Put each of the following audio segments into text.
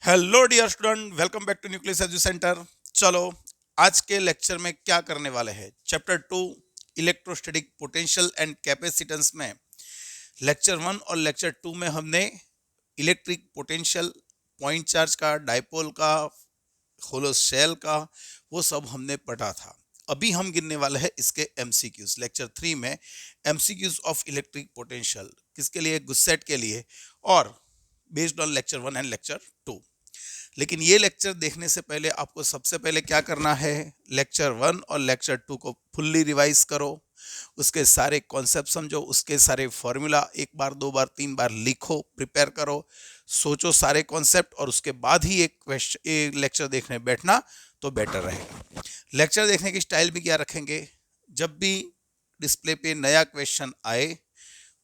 Hello dear student, welcome back to Nucleus Edu Centre. चलो, आज के लेक्चर में क्या करने वाले हैं, chapter 2 electrostatic potential and capacitance में लेक्चर 1 और लेक्चर 2 में हमने इलेक्ट्रिक पोटेंशियल, पॉइंट चार्ज का, डायपोल का, होलो शेल का, वो सब हमने पढ़ा था। अभी हम गिनने वाले हैं इसके एमसीक्यूज। लेक्चर 3 में एमसीक्यूज ऑफ इलेक्ट्रिक पोटेंशियल किसके लिए, गुस्सेट के लिए, और based on lecture 1 and lecture 2। लेकिन ये लेक्चर देखने से पहले आपको सबसे पहले क्या करना है, लेक्चर 1 और लेक्चर 2 को फुल्ली रिवाइज करो, उसके सारे कॉन्सेप्ट समझो, उसके सारे फॉर्मूला एक बार, दो बार, तीन बार लिखो, प्रिपेयर करो, सोचो सारे कॉन्सेप्ट, और उसके बाद ही एक क्वेश्चन, एक लेक्चर देखने बैठना तो बेटर रहेगा। लेक्चर देखने की स्टाइल भी क्या रखेंगे, जब भी डिस्प्ले पे नया क्वेश्चन आए,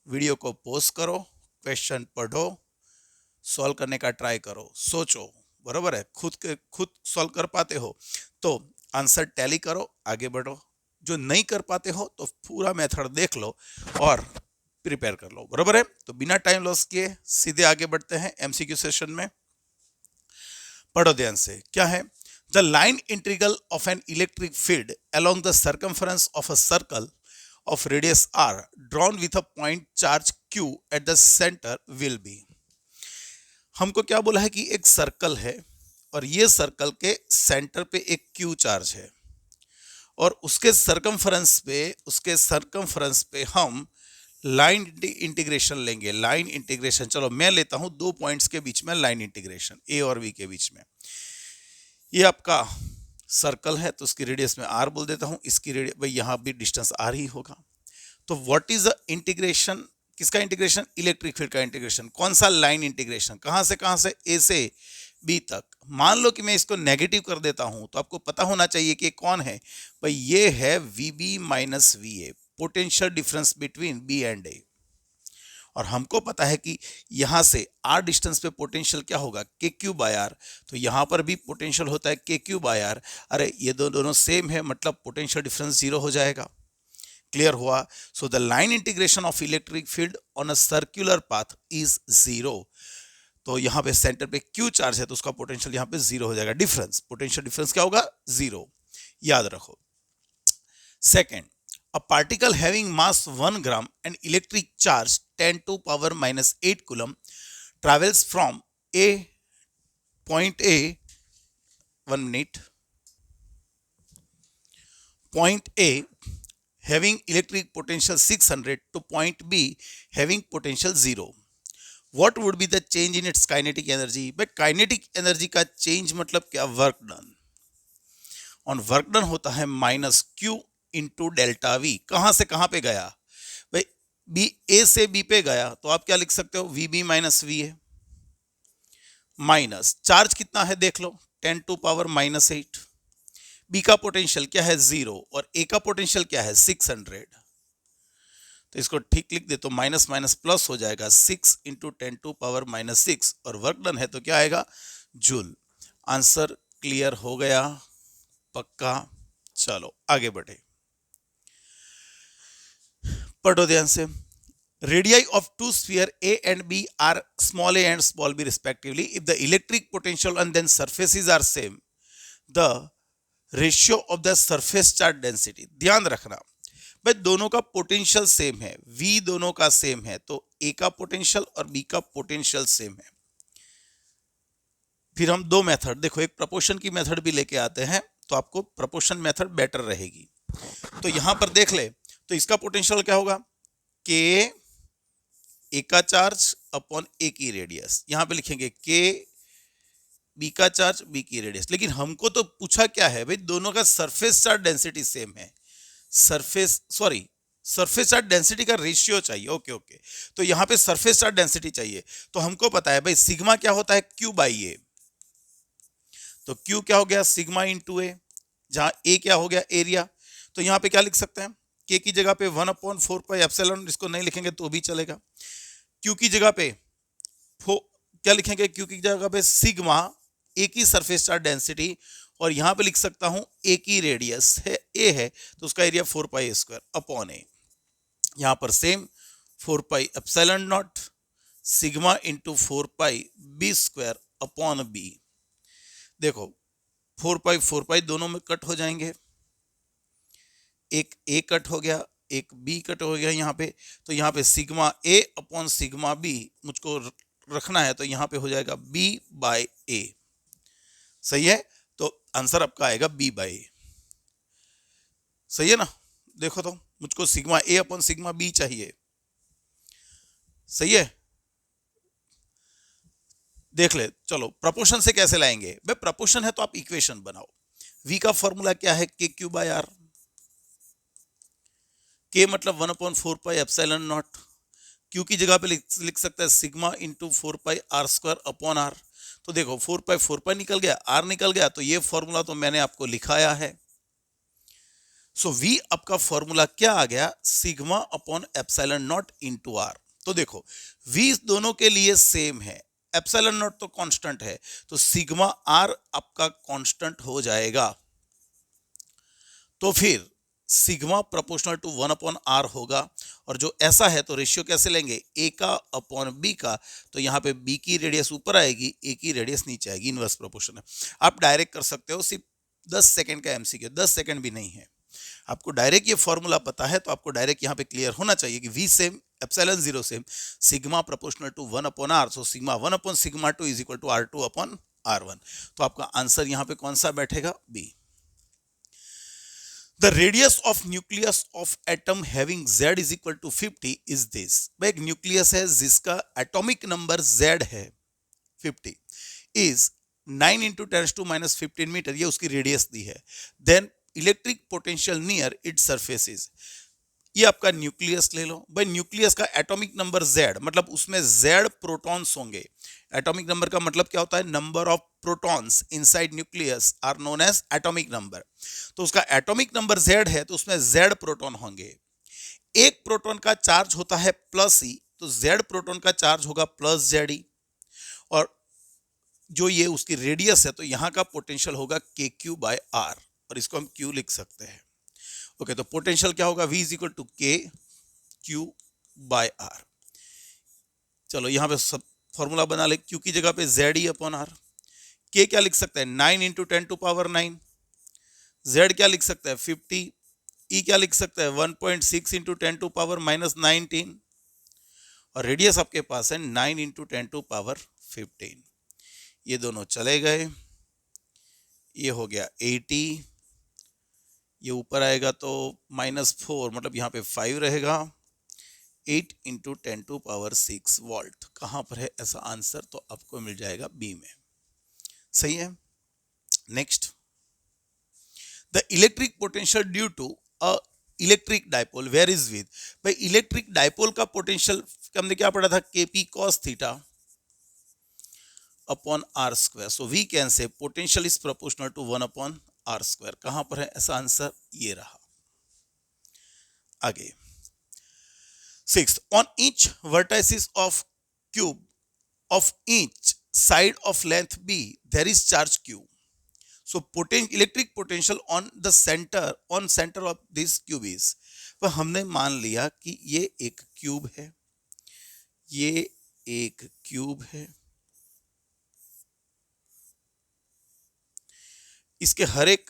वीडियो को पॉज करो, क्वेश्चन पढ़ो, सॉल्व करने का ट्राई करो, सोचो, बरोबर है। खुद सॉल्व कर पाते हो तो आंसर टैली करो, आगे बढ़ो। जो नहीं कर पाते हो तो पूरा मेथड देख लो और प्रिपेयर कर लो, बरोबर है। तो बिना टाइम लॉस किए सीधे आगे बढ़ते हैं एमसीक्यू सेशन में। पढ़ो ध्यान से, क्या है। The line integral of N electric field along the circumference of a circle of radius r drawn with a point charge q at the center will be। हमको क्या बोला है कि एक सर्कल है और ये सर्कल के सेंटर पे एक क्यू चार्ज है, और उसके सरकमफरेंस पे हम लाइन इंटीग्रेशन लेंगे। लाइन इंटीग्रेशन, चलो मैं लेता हूं दो पॉइंट्स के बीच में लाइन इंटीग्रेशन, ए और बी के बीच में। ये आपका सर्कल है तो उसकी रेडियस में आर बोल देता हूं, इसकी रेडियस भाई यहां भी डिस्टेंस आर ही होगा। तो व्हाट इज द इंटीग्रेशन, किसका इंटीग्रेशन, इलेक्ट्रिक फील्ड का इंटीग्रेशन। कौन सा लाइन इंटीग्रेशन, कहां से ए से बी तक। मान लो कि मैं इसको नेगेटिव कर देता हूं तो आपको पता होना चाहिए कि कौन है भाई, ये है V B minus V A, potential difference between B and A. और हमको पता है कि यहां से आर डिस्टेंस पे पोटेंशियल क्या होगा, के क्यू बाय आर। तो यहां पर भी पोटेंशियल होता है के क्यू बाय आर। अरे ये दोनों सेम है, मतलब पोटेंशियल डिफरेंस जीरो हो जाएगा। क्लियर हुआ। So the line integration of electric field on a circular path is zero. तो यहां पे सेंटर पे क्यू चार्ज है तो उसका पोटेंशियल यहां पे जीरो हो जाएगा। डिफरेंस, पोटेंशियल डिफरेंस क्या होगा, जीरो। याद रखो। Second, a particle having mass 1 gram and electric charge 10 to power minus 8 coulomb travels from a point A, 1 minute, point A having electric potential 600 to point B having potential 0। What would be the change in its kinetic energy? भाई kinetic energy का change मतलब क्या, work done. और work done होता है minus Q into delta we. कहां से कहां पे गया भाई, बी, ए से बी पे गया तो आप क्या लिख सकते हो, V B minus V A, minus charge कितना है देख लो, 10⁻⁻8। बी का पोटेंशियल क्या है, जीरो, और ए का पोटेंशियल क्या है, 600। तो इसको ठीक लिख दे तो माइनस माइनस प्लस हो जाएगा, 6 इंटू 10⁻⁻6, और वर्क डन है तो क्या आएगा, जूल। आंसर क्लियर हो गया, पक्का। चलो आगे बढ़े, पढ़ो ध्यान से। Radii of two sphere A and B are small a and small b respectively if the electric potential and then surfaces are same, the ratio of the surface charge density. ध्यान रखना भाई, दोनों का पोटेंशियल सेम है, v दोनों का same है, तो a का पोटेंशियल और b का पोटेंशियल सेम है। फिर हम दो मेथड देखो, एक प्रपोर्शन की मेथड भी लेके आते हैं तो आपको प्रपोर्शन मेथड बेटर रहेगी। तो यहां पर देख ले, तो इसका पोटेंशियल क्या होगा, के ए का चार्ज अपॉन ए की रेडियस, यहां पे लिखेंगे के बी का चार्ज बी की रेडियस। लेकिन हमको तो पूछा क्या है भाई, दोनों का सरफेस चार्ज डेंसिटी सेम है, सरफेस चार्ज डेंसिटी का रेशियो चाहिए। ओके ओके, तो यहां पे सरफेस चार्ज डेंसिटी चाहिए, तो हमको पता है भाई सिग्मा क्या होता है, क्यू बाई ए। तो क्यू क्या हो गया, सिग्मा इंटू ए, जहां ए क्या हो गया, एरिया। तो यहां पे क्या लिख सकते हैं, के की जगह पे 1/4π, इसको नहीं लिखेंगे तो भी चलेगा। क्यू की जगह पे क्या लिखेंगे, क्यू की जगह पे सिग्मा, ए की सरफेस चार्ज डेंसिटी, और यहां पे लिख सकता हूं ए की रेडियस है, ए है तो उसका एरिया 4π² अपॉन ए। यहां पर same 4πε0 sigma into 4π b² upon B. देखो 4 पाई दोनों में कट हो जाएंगे, एक ए कट हो गया, एक बी कट हो गया यहाँ पे, तो यहाँ पे सिग्मा ए अपॉन सिग्मा बी मुझको रखना है, तो यहाँ पे हो जाएगा बी बाय ए। सही है, तो आंसर आपका आएगा बी बाय ए। सही है ना, देखो तो मुझको सिग्मा ए अपॉन सिग्मा बी चाहिए। सही है, देख ले। चलो प्रपोर्शन से कैसे लाएंगे भाई, प्रपोर्शन है तो आप इक्वेशन बनाओ। v का फॉर्मूला क्या है, के क्यू बाय आर। के मतलब 1/4 पाई एप्सिलॉन नॉट, क्यू की जगह पे लिख सकता है sigma into 4 pi r² upon R. तो देखो 4 पाई निकल गया, आर निकल गया, तो ये फॉर्मूला तो मैंने आपको लिखाया है। सो v आपका फॉर्मूला क्या आ गया, sigma upon epsilon naught into R. तो देखो v दोनों के लिए सेम है, एप्सिलॉन नॉट तो कांस्टेंट है, तो सिग्मा आर आपका कांस्टेंट हो जाएगा। तो फिर सिग्मा प्रोपोर्शनल टू 1/r होगा, और जो ऐसा है तो रेशियो कैसे लेंगे, a का अपॉन b का। तो यहाँ पे b की रेडियस ऊपर आएगी, a की रेडियस नीचे आएगी, इनवर्स प्रोपोर्शन है। आप डायरेक्ट कर सकते हो, सिर्फ 10 सेकंड का एमसीक्यू, 10 सेकंड भी नहीं है। आपको डायरेक्ट ये फॉर्मूला पता है, तो आपको डायरेक्ट यहाँ पे क्लियर होना चाहिए कि v same epsilon 0 same sigma proportional to 1/r, so sigma 1 upon sigma 2 is equal to r2 upon r1। तो आपका आंसर यहाँ पे कौन सा बैठेगा, B. The radius of nucleus of atom having Z is equal to 50 is this। भाई एक nucleus है जिसका एटॉमिक नंबर Z है 50, is 9 into 10⁻⁻15 मीटर, ये उसकी रेडियस दी है। Then electric potential near its surface is, ये आपका न्यूक्लियस ले लो। भाई न्यूक्लियस का एटॉमिक नंबर Z, मतलब उसमें Z प्रोटॉन्स होंगे। एटॉमिक नंबर का मतलब क्या होता है, number of protons inside nucleus are known as atomic number. तो उसका एटॉमिक नंबर Z है, तो उसमें Z प्रोटॉन होंगे। एक प्रोटॉन का चार्ज होता है प्लस ई, तो Z प्रोटॉन का चार्ज होगा प्लस ZE, और जो ये उसकी रेडियस है, तो यहाँ का पोटेंशियल होगा KQ बाय R, और इसको हम Q लिख सकते हैं। ओके, तो पोटेंशियल क्या होगा, V is equal to KQ by R। चलो यहाँ पे सब फॉर्मूला बना ले, Q की जगह पे ZE अपॉन R। K क्या लिख सकते हैं, 9 इंटू 10⁻⁹। Z क्या लिख सकते हैं, 50। E क्या लिख सकते हैं, 1.6 इंटू 10⁻⁻19, और रेडियस आपके पास है 9 इंटू 10⁻15। ये दोनों चले गए, ये हो गया 80, ये ऊपर आएगा तो -4, मतलब यहाँ पे 5 रहेगा। 8 इंटू 10⁻6 वोल्ट कहाँ पर है ऐसा आंसर, तो आपको मिल जाएगा बी में। सही है। Next, the electric potential due to a electric dipole where is with. भाई इलेक्ट्रिक डाइपोल का पोटेंशियल हमने क्या पढ़ा था, KP cos theta upon r²। So we can say potential is proportional to 1/r²। कहां पर है ऐसा आंसर, ये रहा। आगे 6th, on each vertices of cube of each side of length b there is charge q। So electric potential on the centre of this cube is. तो हमने मान लिया कि ये एक क्यूब है, ये एक क्यूब है, इसके हर एक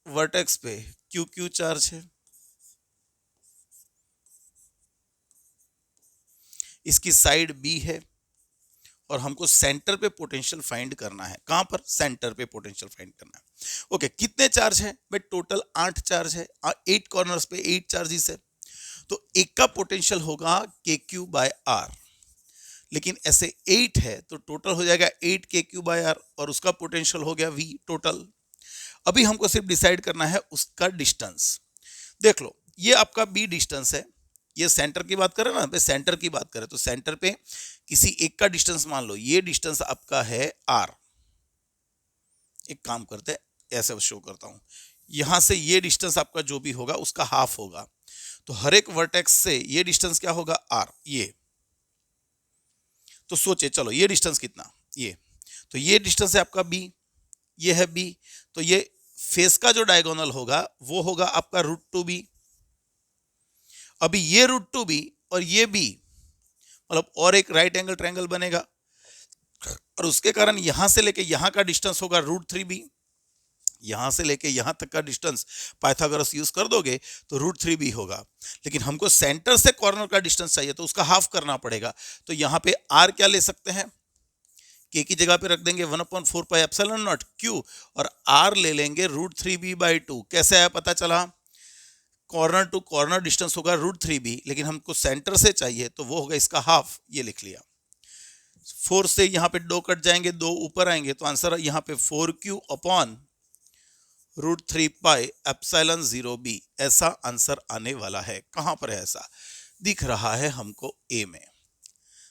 वर्टेक्स पे QQ चार्ज है, इसकी साइड B है, और हमको सेंटर पे पोटेंशियल फाइंड करना है। कहां पर, सेंटर पे पोटेंशियल फाइंड करना है। ओके, कितने चार्ज है भाई, टोटल 8 चार्ज है, 8 कॉर्नर्स पे 8 चार्जेस है, तो एक का पोटेंशियल होगा KQ बाय R, लेकिन ऐसे 8 है तो टोटल हो जाएगा 8 KQ बाय R, और उसका पोटेंशियल हो गया V टोटल। अभी हमको सिर्फ डिसाइड करना है उसका डिस्टेंस। देख लो, ये आपका B डिस्टेंस है, ये सेंटर की बात करें ना, सेंटर की बात करें तो सेंटर पे किसी एक का डिस्टेंस मान लो, ये डिस्टेंस आपका है R। एक काम करते हैं, ऐसे शो करता हूं, यहां से ये डिस्टेंस आपका जो भी होगा उसका हाफ होगा, तो हर एक वर्टेक्स से ये डिस्टेंस क्या होगा, R। ये तो सोचे, चलो ये डिस्टेंस कितना, ये तो ये डिस्टेंस है आपका B, ये है B, तो ये फेस का जो डायगोनल होगा वो होगा आपका √2B। अभी ये √2B और ये B, मतलब और एक राइट एंगल ट्रायंगल बनेगा। और उसके कारण यहां से लेके यहां का डिस्टेंस होगा √3b। यहां से लेके यहां तक का डिस्टेंस पाइथागोरस यूज कर दोगे तो √3b होगा। लेकिन हमको सेंटर से कॉर्नर का डिस्टेंस चाहिए तो उसका हाफ करना पड़ेगा। तो यहां पे r क्या ले सकते हैं, k की जगह पे रख देंगे 1/4 पाई एप्सिलॉन नॉट q, और r ले लेंगे √3b/2। कैसे आया पता चला, कॉर्नर टू कॉर्नर डिस्टेंस होगा √3b, लेकिन हमको सेंटर से चाहिए तो वो होगा इसका हाफ, ये लिख लिया। 4 से यहाँ पे 2 कट जाएंगे, 2 ऊपर आएंगे, तो आंसर यहाँ पे 4q upon √3 pi epsilon 0b, ऐसा आंसर आने वाला है। कहां पर है ऐसा, दिख रहा है हमको ए में।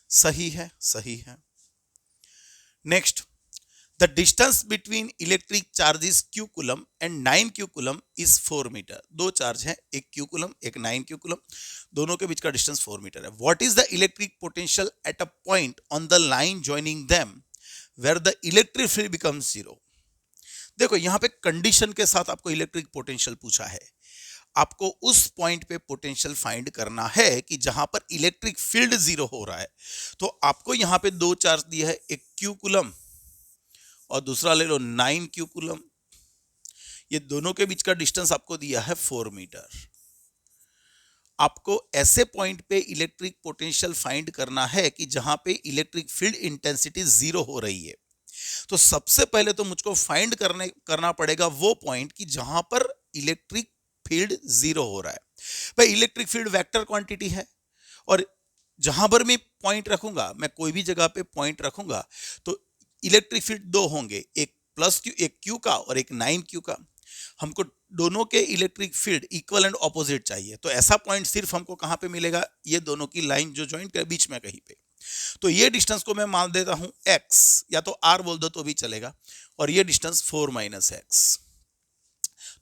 सही है, सही है। Next, the distance between electric charges q coulomb and 9q coulomb is 4 metre. दो चार्ज हैं, एक q कूलम एक 9q कूलम, दोनों के बीच का डिस्टेंस 4 मीटर है। What is the electric potential at a point on the line joining them where the electric field becomes 0। देखो यहां पे कंडीशन के साथ आपको इलेक्ट्रिक पोटेंशियल पूछा है। आपको उस पॉइंट पे पोटेंशियल फाइंड करना है कि जहां पर इलेक्ट्रिक फील्ड 0 हो रहा है। तो आपको यहां पे दो चार्ज दिया है, एक q कूलम और दूसरा ले लो 9q कूलम। ये दोनों के बीच का डिस्टेंस आपको दिया है 4 मीटर। आपको ऐसे पॉइंट पे इलेक्ट्रिक पोटेंशियल फाइंड करना है कि जहां पे इलेक्ट्रिक फील्ड इंटेंसिटी 0 हो रही है। तो सबसे पहले तो मुझको फाइंड करना पड़ेगा वो पॉइंट कि जहां पर इलेक्ट्रिक फील्ड 0 हो रहा है। भाई इलेक्ट्रिक फील्ड वेक्टर क्वांटिटी है, और जहां पर मैं पॉइंट रखूंगा, मैं कोई भी जगह पे पॉइंट रखूंगा तो इलेक्ट्रिक फील्ड दो होंगे, एक प्लस क्यू, एक क्यू का और एक 9q का। हमको दोनों के electric field equal and opposite चाहिए। तो ऐसा पॉइंट सिर्फ हमको कहां पे मिलेगा, ये दोनों की लाइन जो ज्वाइंट के बीच में कहीं पे। तो ये डिस्टेंस को मैं मान देता हूं x, या तो r बोल दो तो भी चलेगा, और ये डिस्टेंस 4 - x।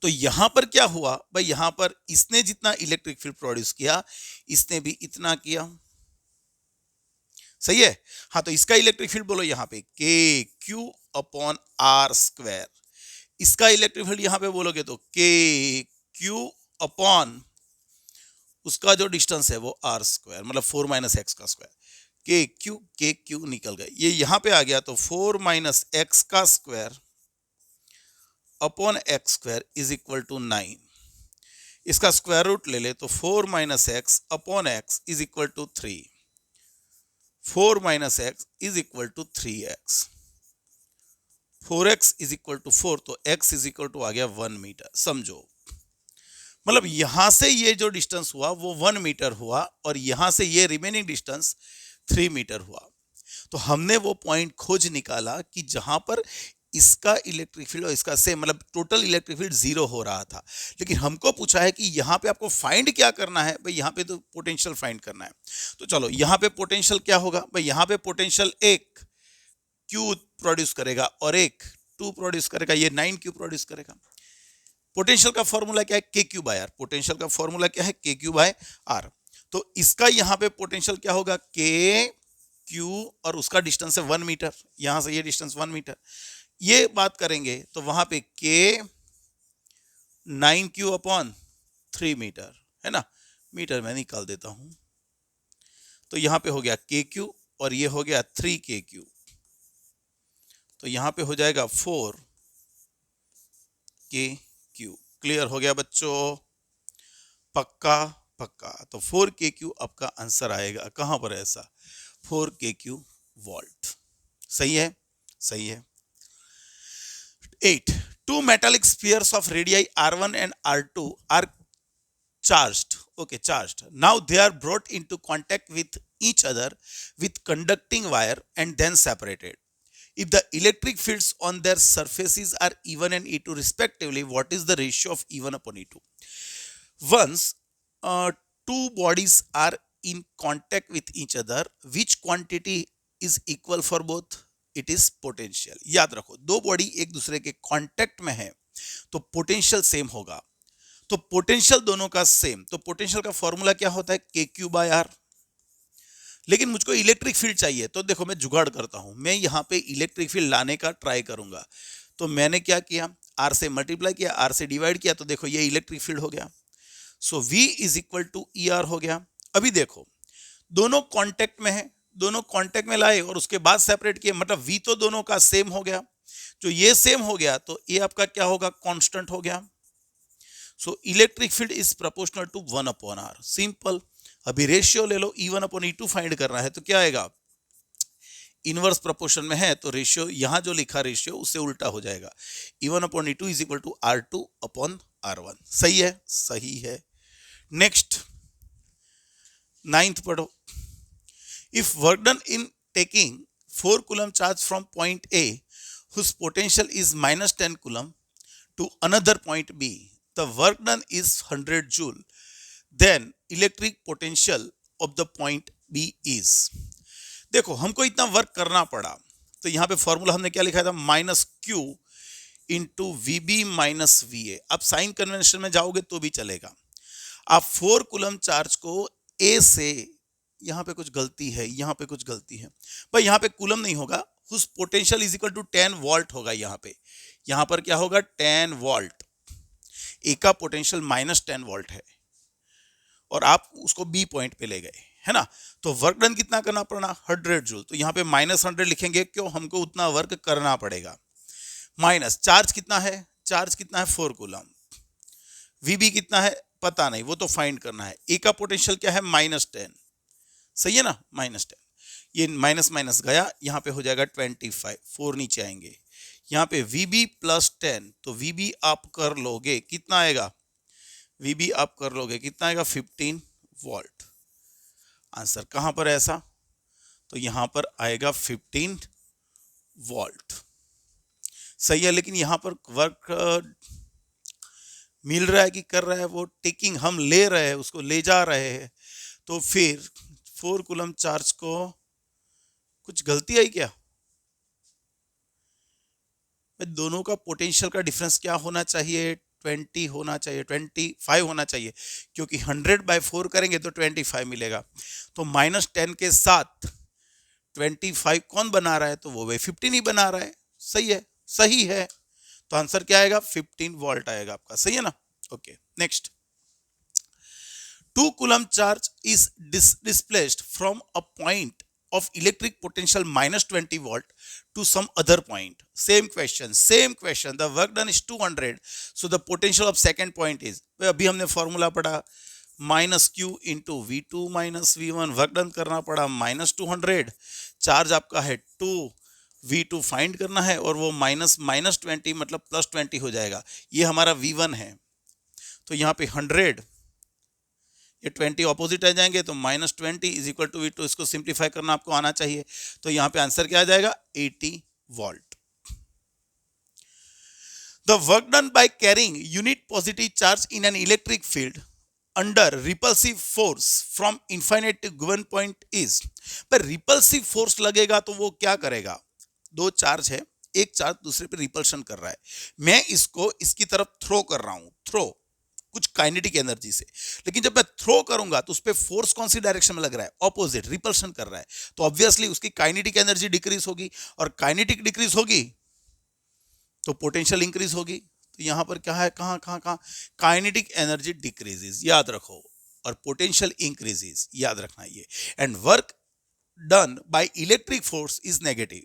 तो यहां पर क्या हुआ भाई, यहां पर इसने जितना इलेक्ट्रिक फील्ड प्रोड्यूस किया, इसने भी इतना किया। सही है। हाँ, तो इसका इलेक्ट्रिक फील्ड बोलो यहां पे KQ/r²। इसका इलेक्ट्रिक फील्ड यहां पे बोलोगे तो KQ अपॉन उसका जो डिस्टेंस है वो r², मतलब 4 - x का स्क्वायर। KQ निकल गए, ये यहां पे आ गया, तो 4 - x का square upon x² is equal to 9। इसका स्क्वायर रूट ले ले तो 4 - x अपॉन x is equal to 3। 4 - x is equal to 3x। 4x is equal to 4, तो x इज इक्वल टू आ गया 1 मीटर। समझो, मतलब यहां से ये जो डिस्टेंस हुआ वो 1 मीटर हुआ, और यहां से ये रिमेनिंग डिस्टेंस 3 मीटर हुआ। तो हमने वो पॉइंट खोज निकाला कि जहां पर इसका इलेक्ट्रिक फील्ड और इसका सेम, मतलब टोटल इलेक्ट्रिक फील्ड 0 हो रहा था। लेकिन हमको पूछा है कि यहाँ पे आपको फाइंड क्या करना है, भाई यहाँ पे तो पोटेंशियल फाइंड करना है। तो चलो यहाँ पे पोटेंशियल क्या होगा, भाई यहाँ पे पोटेंशियल एक Q प्रोड्यूस करेगा और एक 2 प्रोड्यूस करेगा, ये 9Q प्रोड्यूस करेगा। पोटेंशियल का फॉर्मूला क्या है, KQ/R। पोटेंशियल का फॉर्मूला क्या है, KQ/R। तो इसका यहाँ पे पोटेंशियल क्या होगा, KQ, और उसका डिस्टेंस है 1 मीटर, यहां से ये डिस्टेंस 1 मीटर। ये बात करेंगे तो वहां पे K9Q/3 मीटर है ना, मीटर में निकाल देता हूं। तो यहां पे हो गया KQ और ये हो गया 3KQ। तो यहां पे हो जाएगा 4KQ। क्लियर हो गया बच्चों, पक्का पक्का। तो 4KQ आपका आंसर आएगा। कहां पर है ऐसा, 4KQ वोल्ट। सही है, सही है। 8. Two metallic spheres of radii R1 and R2 are charged. Okay, charged. Now they are brought into contact with each other with conducting wire and then separated. If the electric fields on their surfaces are E1 and E2 respectively, what is the ratio of E1 upon E2? Once two bodies are in contact with each other, which quantity is equal for both? It is potential. याद रखो, दो body एक दूसरे के contact में है तो potential same होगा। तो पोटेंशियल दोनों का सेम, तो पोटेंशियल का फॉर्मूला क्या होता है, KQ/R। लेकिन मुझको इलेक्ट्रिक फील्ड चाहिए, तो देखो मैं जुगाड़ करता हूं, मैं यहां पे इलेक्ट्रिक फील्ड लाने का ट्राई करूंगा। तो मैंने क्या किया, R से मल्टीप्लाई किया, R से डिवाइड किया, तो देखो ये इलेक्ट्रिक फील्ड हो गया। So V is equal to ER हो गया। अभी देखो दोनों कॉन्टेक्ट में है, दोनों कांटेक्ट में लाए और उसके बाद सेपरेट किए, मतलब V तो दोनों का सेम हो गया। जो ये सेम हो गया तो ये आपका क्या होगा, कांस्टेंट हो गया। So electric field is proportional to 1/r। Simple. अभी रेशियो ले लो, E1/E2 फाइंड करना है तो क्या आएगा, इनवर्स प्रोपोर्शन में है तो रेशियो यहां जो लिखा रेशियो उससे उल्टा हो जाएगा। E1/E2 is equal to R2/R1। सही है, सही है। नेक्स्ट 9th पढ़ो। If work done in taking 4 coulomb charge from point A whose potential is minus 10 coulomb to another point B, the work done is 100 joule, then electric potential of the point B is। देखो हमको इतना work करना पड़ा तो यहाँ पे formula हमने क्या लिखा था, -Q into VB minus VA। अब साइन कन्वेंशन में जाओगे तो भी चलेगा। आप 4 कूलम चार्ज को A से, यहाँ पे कुछ गलती है, यहाँ पे कुछ गलती है भाई, यहाँ पे कूलम नहीं होगा, उस potential is equal to 10 volt होगा। यहाँ पर क्या होगा, 10 वोल्ट। ए का पोटेंशियल -10 वोल्ट है और आप उसको बी पॉइंट पे ले गए, है ना। तो वर्क डन कितना करना पड़ना, 100 जूल। तो यहाँ पे -100 लिखेंगे, क्यों, हमको उतना वर्क करना पड़ेगा। माइनस चार्ज कितना है, 4 कूलम। वीबी कितना है पता नहीं, वो तो फाइंड करना है। ए का पोटेंशियल क्या है, -10। सही है ना, -10। ये माइनस माइनस गया, यहाँ पे हो जाएगा 25, 4 नीचे आएंगे। यहाँ पे VB +10, तो VB आप कर लोगे कितना आएगा, VB आप कर लोगे कितना आएगा, 15 वोल्ट। आंसर कहाँ पर है ऐसा, तो यहाँ पर आएगा 15 वोल्ट। सही है, लेकिन यहाँ पर वर्क मिल रहा है कि कर रहा है, वो टेकिंग हम ले रहे हैं, उसको ले जा रहे हैं, तो फिर 4 कूलम चार्ज को कुछ गलती आई क्या, दोनों का पोटेंशियल का डिफरेंस क्या होना चाहिए, 20 होना चाहिए, 25 होना चाहिए, क्योंकि 100/4 करेंगे तो 25 मिलेगा। तो -10 के साथ 25 कौन बना रहा है, तो वो वे 15 ही बना रहा है। सही है, सही है। तो आंसर क्या आएगा, 15 वोल्ट आएगा आपका। सही है ना। Okay, next. 2 coulomb charge is displaced from a point of electric potential -20 volt to some other point. Same question. The work done is 200. So the potential of second point is, अभी हमने formula पढ़ा -Q into V2 minus V1। Work done करना पड़ा -200। Charge आपका है 2, V2 find करना है और वो -20 मतलब +20 हो जाएगा। ये हमारा V1 है। तो यहाँ पे 100, ये 20 ऑपोजिट आ जाएंगे, तो -20 इज इक्वल टू V2। इसको सिंप्लीफाई करना आपको आना चाहिए। तो यहाँ पे आंसर क्या आ जाएगा, 80 volt. The work done by carrying unit positive charge in an electric field under repulsive force from infinite to given point is. पर रिपल्सिव फोर्स लगेगा तो वो क्या करेगा, 2 चार्ज है, एक चार्ज दूसरे पे रिपल्शन कर रहा है, मैं इसको इसकी तरफ थ्रो कर रहा हूं, थ्रो कुछ काइनेटिक एनर्जी से, लेकिन जब मैं थ्रो करूंगा तो उस पे फोर्स कौन सी डायरेक्शन में लग रहा है, ऑपोजिट, रिपल्शन कर रहा है। तो ऑब्वियसली उसकी काइनेटिक एनर्जी डिक्रीज होगी, और काइनेटिक डिक्रीज होगी तो पोटेंशियल इंक्रीज होगी। तो यहां पर क्या है, कहां काइनेटिक एनर्जी डिक्रीजेस, याद रखो, और पोटेंशियल इंक्रीजेस, याद रखना ये। And work done by electric force is negative.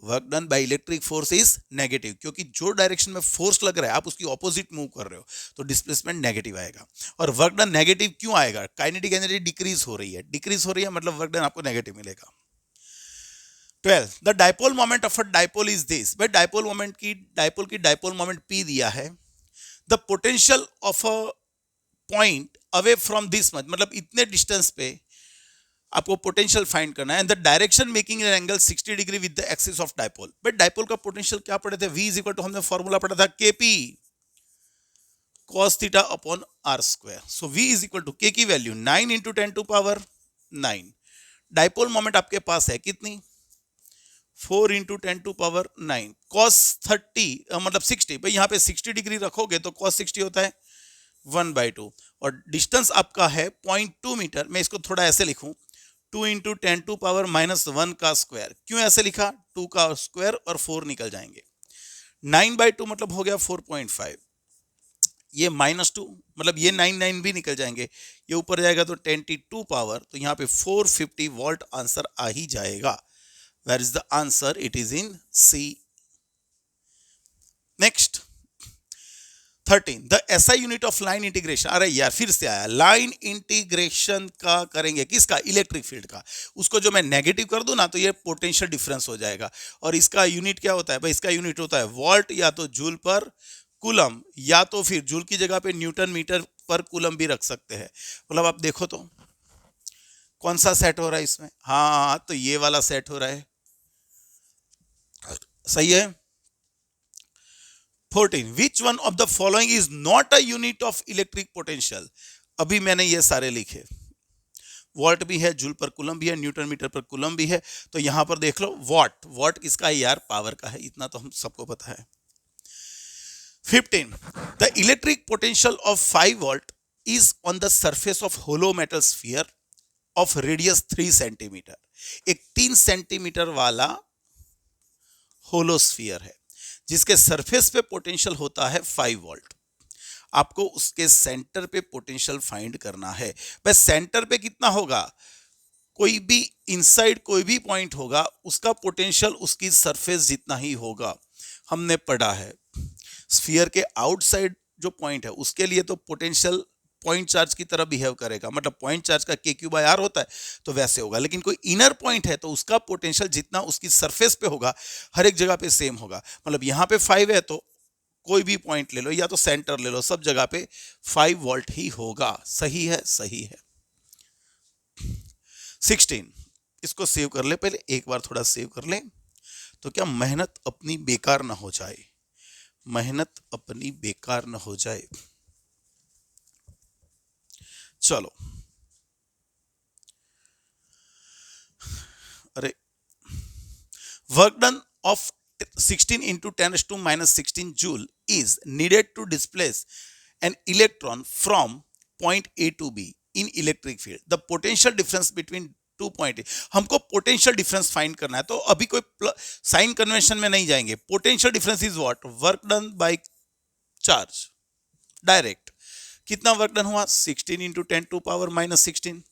Work done by electric force is negative, क्योंकि जो डायरेक्शन में फोर्स लग रहा है आप उसकी ऑपोजिट मूव कर रहे हो, तो डिस्प्लेसमेंट नेगेटिव आएगा। और वर्क डन नेगेटिव क्यों आएगा, काइनेटिक एनर्जी डिक्रीज हो रही है, मतलब वर्क डन आपको नेगेटिव मिलेगा। 12 the dipole moment of a dipole is this. भाई डाइपोल की डाइपोल मोमेंट P दिया है। The potential of a point away from this much, मतलब इतने डिस्टेंस पे आपको पोटेंशियल फाइंड करना है। And the direction making an angle 60 degree with the axis of dipole. But dipole का पोटेंशियल क्या पढ़े थे, V इज इक्वल टू, हमने फॉर्मूला पढ़ा था KP cos theta upon r²। So V is equal to K की value 9 into 10⁻9। Dipole moment आपके पास है कितनी, 4 इंटू 10⁻9। cos 30 मतलब 60, भाई यहाँ पे 60 डिग्री रखोगे तो cos 60 होता है 1/2। और डिस्टेंस आपका है 0.2 मीटर। मैं इसको थोड़ा ऐसे लिखूं, 2 इंटू 10⁻⁻1 का स्क्वायर। क्यों ऐसे लिखा, 2 का स्क्वायर और 4 निकल जाएंगे। 9/2 मतलब हो गया 4.5। ये -2 मतलब ये 9 भी निकल जाएंगे, ये ऊपर जाएगा तो 10 की पावर, तो यहाँ पे 450 वोल्ट आंसर आ ही जाएगा। Where is the answer? It is in C. Next 13 the SI unit of line integration. अरे यार फिर से आया, लाइन इंटीग्रेशन का करेंगे किसका? इलेक्ट्रिक फील्ड का। उसको जो मैं नेगेटिव कर दूं ना तो ये पोटेंशियल डिफरेंस हो जाएगा। और इसका यूनिट क्या होता है भाई? इसका यूनिट होता है वोल्ट या तो जूल पर कूलम, या तो फिर जूल की जगह पे न्यूटन मीटर पर कूलम भी रख सकते हैं। मतलब आप देखो तो कौन सा सेट हो रहा है इसमें? हाँ तो ये वाला सेट हो रहा है, सही है। 14 which one of the following is not a unit of electric potential. अभी मैंने ये सारे लिखे, वोल्ट भी है, जूल पर कूलम भी है, न्यूटन मीटर पर कूलम भी है। तो यहां पर देख लो वॉट, वॉट किसका है यार? पावर का है, इतना तो हम सबको पता है। 15 the electric potential of 5 volt is on the surface of hollow metal sphere of radius 3 centimetre. एक 3 सेंटीमीटर वाला होलो स्फीयर है जिसके सरफेस पे पोटेंशियल होता है 5 वोल्ट। आपको उसके सेंटर पे पोटेंशियल फाइंड करना है। बस सेंटर पे कितना होगा? कोई भी इनसाइड कोई भी पॉइंट होगा उसका पोटेंशियल उसकी सरफेस जितना ही होगा, हमने पढ़ा है। स्फीयर के आउटसाइड जो पॉइंट है उसके लिए तो पोटेंशियल पॉइंट चार्ज की तरह बिहेव करेगा, मतलब पॉइंट चार्ज का k/r होता है तो वैसे होगा। लेकिन कोई इनर पॉइंट है तो उसका पोटेंशियल जितना उसकी सरफेस पे होगा हर एक जगह पे सेम होगा। मतलब यहाँ पे 5 है तो कोई भी पॉइंट ले लो या तो सेंटर ले लो, सब जगह पे 5 वोल्ट ही होगा। सही है, सही है। 16 इसको सेव कर ले, पहले एक बार थोड़ा सेव कर ले तो क्या मेहनत अपनी बेकार ना हो जाए, मेहनत अपनी बेकार ना हो जाए। चलो अरे work done of 16 into 10⁻⁻16 joule is needed to displace an electron from point A to B in electric field. The potential difference between 2 point A. हमको पोटेंशियल डिफरेंस फाइंड करना है तो अभी कोई साइन कन्वेंशन में नहीं जाएंगे। Potential difference is what? Work done by charge direct. कितना वर्क डन हुआ? 16 into 10⁻⁻16।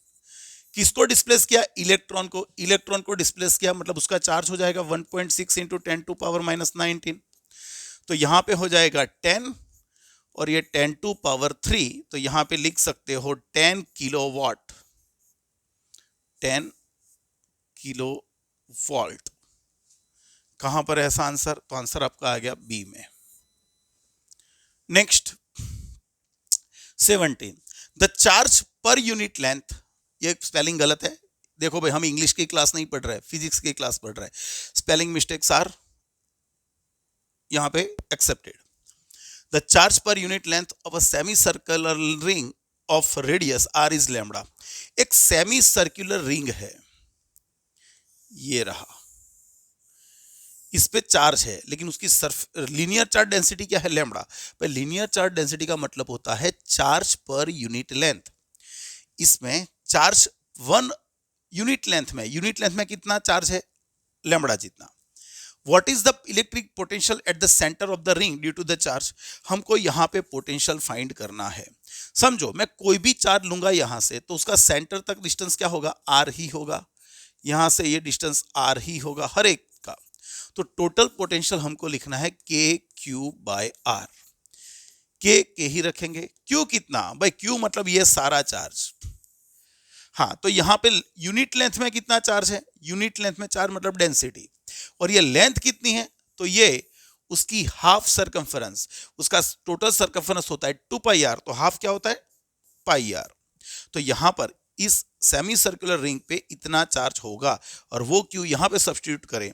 किसको डिस्प्लेस किया? इलेक्ट्रॉन को। इलेक्ट्रॉन को डिस्प्लेस किया मतलब उसका चार्ज हो जाएगा 1.6 into 10⁻⁻19। तो यहां पे हो जाएगा 10 और ये 10⁻3, तो यहां पे लिख सकते हो 10 किलोवाट, 10 किलो वोल्ट। कहां पर है ऐसा आंसर? तो आंसर आपका आ गया बी में। Next 17 the charge per unit length. ये स्पेलिंग गलत है, देखो भाई हम इंग्लिश की क्लास नहीं पढ़ रहे हैं, फिजिक्स की क्लास पढ़ रहे हैं। स्पेलिंग मिस्टेक्स आर यहां पे accepted. The charge per unit length of a semi circular ring of radius R is lambda. एक सेमी सर्कुलर रिंग है, ये रहा, इस पे चार्ज है लेकिन उसकी लीनियर चार्ज डेंसिटी क्या है? लैम्बडा। पर लीनियर चार्ज डेंसिटी का मतलब होता है चार्ज पर यूनिट लेंथ। इसमें चार्ज 1 यूनिट लेंथ में कितना चार्ज है? लैम्बडा जितना। What is the electric potential at the centre of the ring due to the charge. हमको यहां पे पोटेंशियल फाइंड करना है। समझो मैं कोई भी चार्ज लूंगा यहां से तो उसका सेंटर तक डिस्टेंस क्या होगा? आर ही होगा। यहां से ये डिस्टेंस आर ही होगा हर एक का। तो टोटल पोटेंशियल हमको लिखना है k/r। के ही रखेंगे। क्यू कितना भाई? क्यू मतलब ये सारा चार्ज। हाँ तो यहां पे यूनिट लेंथ में कितना चार्ज है? यूनिट लेंथ में चार्ज मतलब डेंसिटी। और ये लेंथ कितनी है? तो ये उसकी हाफ सरकमफेरेंस। उसका टोटल सरकमफेरेंस होता है 2πr, तो हाफ क्या होता है? πr। तो यहां पर इस सेमी सर्कुलर रिंग पे इतना चार्ज होगा और वो क्यू यहां पे सब्स्टिट्यूट करें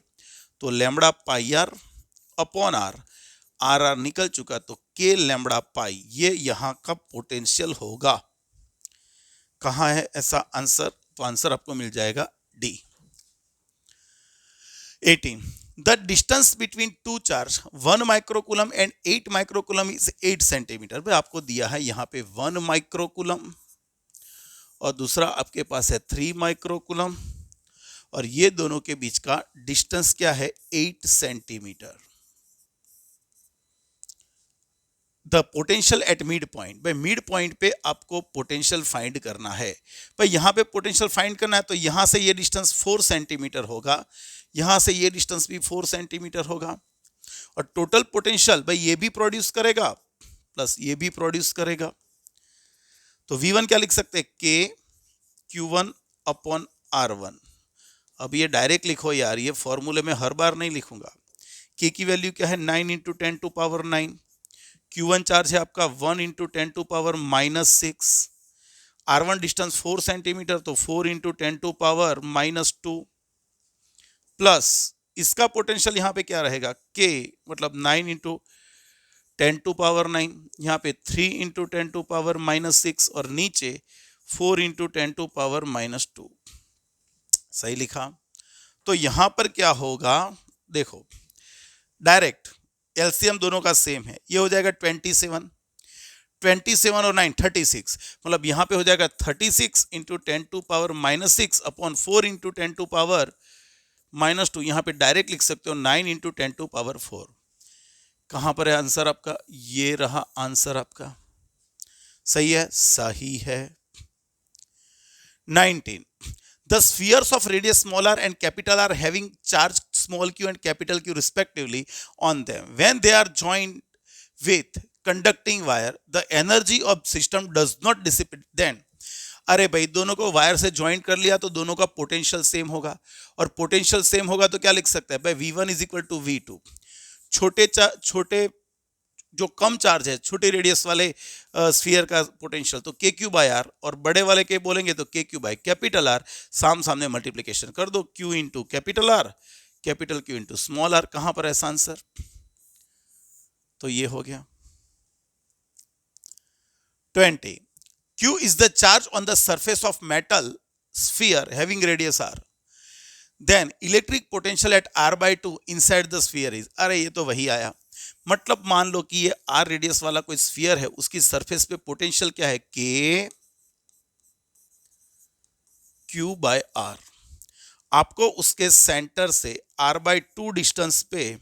तो lambda πr upon are, are निकल चुका तो k लैम्बडा पाई, ये यहां का पोटेंशियल होगा। कहां है ऐसा आंसर? तो आंसर आपको मिल जाएगा D. 18 the distance between two charge 1 microcoulomb and 8 microcoulomb is 8 centimetre. भाई आपको दिया है यहां पे 1 माइक्रोकूलम और दूसरा आपके पास है 3 माइक्रोकूलम और ये दोनों के बीच का डिस्टेंस क्या है? 8 centimetre. The potential at mid point, भाई मिड पॉइंट पे आपको पोटेंशियल फाइंड करना है। भाई यहाँ पे पोटेंशियल फाइंड करना है तो यहाँ से ये डिस्टेंस 4 सेंटीमीटर होगा, यहाँ से ये डिस्टेंस भी 4 सेंटीमीटर होगा, और टोटल पोटेंशियल भाई ये भी प्रोड्यूस करेगा प्लस ये भी प्रोड्यूस करेगा। तो V1 क्या लिख सकते हैं, K Q1 अपॉन R1। अब ये डायरेक्ट लिखो यार, ये फॉर्मूले में हर बार नहीं लिखूंगा। K की वैल्यू क्या है, 9 into 10 to power 9। Q1 charge है आपका 1 into 10 to power -6। R1 distance 4 centimetre, तो 4 इंटू 10 टू पावर -2 प्लस इसका पोटेंशियल यहाँ पे क्या रहेगा, K मतलब 9 इंटू 10 टू पावर 9, यहाँ पे 3 इंटू 10 टू पावर -6 और नीचे 4 इंटू 10 टू पावर -2। सही लिखा। तो यहाँ पर क्या होगा, देखो डायरेक्ट एलसीएम दोनों का सेम है, ये हो जाएगा 27 और 9 36, मतलब यहाँ पे हो जाएगा 36 into 10 to power -6 upon 4 into 10 to power -2। यहाँ पे डायरेक्ट लिख सकते हो 9 इंटू 10 टू पावर 4। कहाँ पर है आंसर आपका, ये रहा आंसर आपका। सही है, सही है। 19. The spheres of radius small r and capital R having charge small q and capital Q respectively on them, when they are joined with conducting wire, the energy of system does not dissipate then. अरे भाई दोनों को wire से join कर लिया तो दोनों का पोटेंशियल सेम होगा, और पोटेंशियल सेम होगा तो क्या लिख सकते हैं भाई, V1 is equal to V2। छोटे जो कम चार्ज है, छोटे रेडियस वाले स्फीयर का पोटेंशियल तो KQ बाय R, और बड़े वाले के बोलेंगे तो KQ बाय कैपिटल R। सामने मल्टीप्लिकेशन कर दो, Q into capital R, capital Q into small r। कहां पर है आंसर, तो ये हो गया। 20. Q is the charge on the surface of metal sphere having radius R. Then electric potential at R by 2 inside the sphere is, अरे ये तो वही आया, मतलब मान लो कि ये R रेडियस वाला कोई स्फीयर है, उसकी सरफेस पे पोटेंशियल क्या है, K Q बाय R। आपको उसके सेंटर से R by 2 डिस्टेंस पे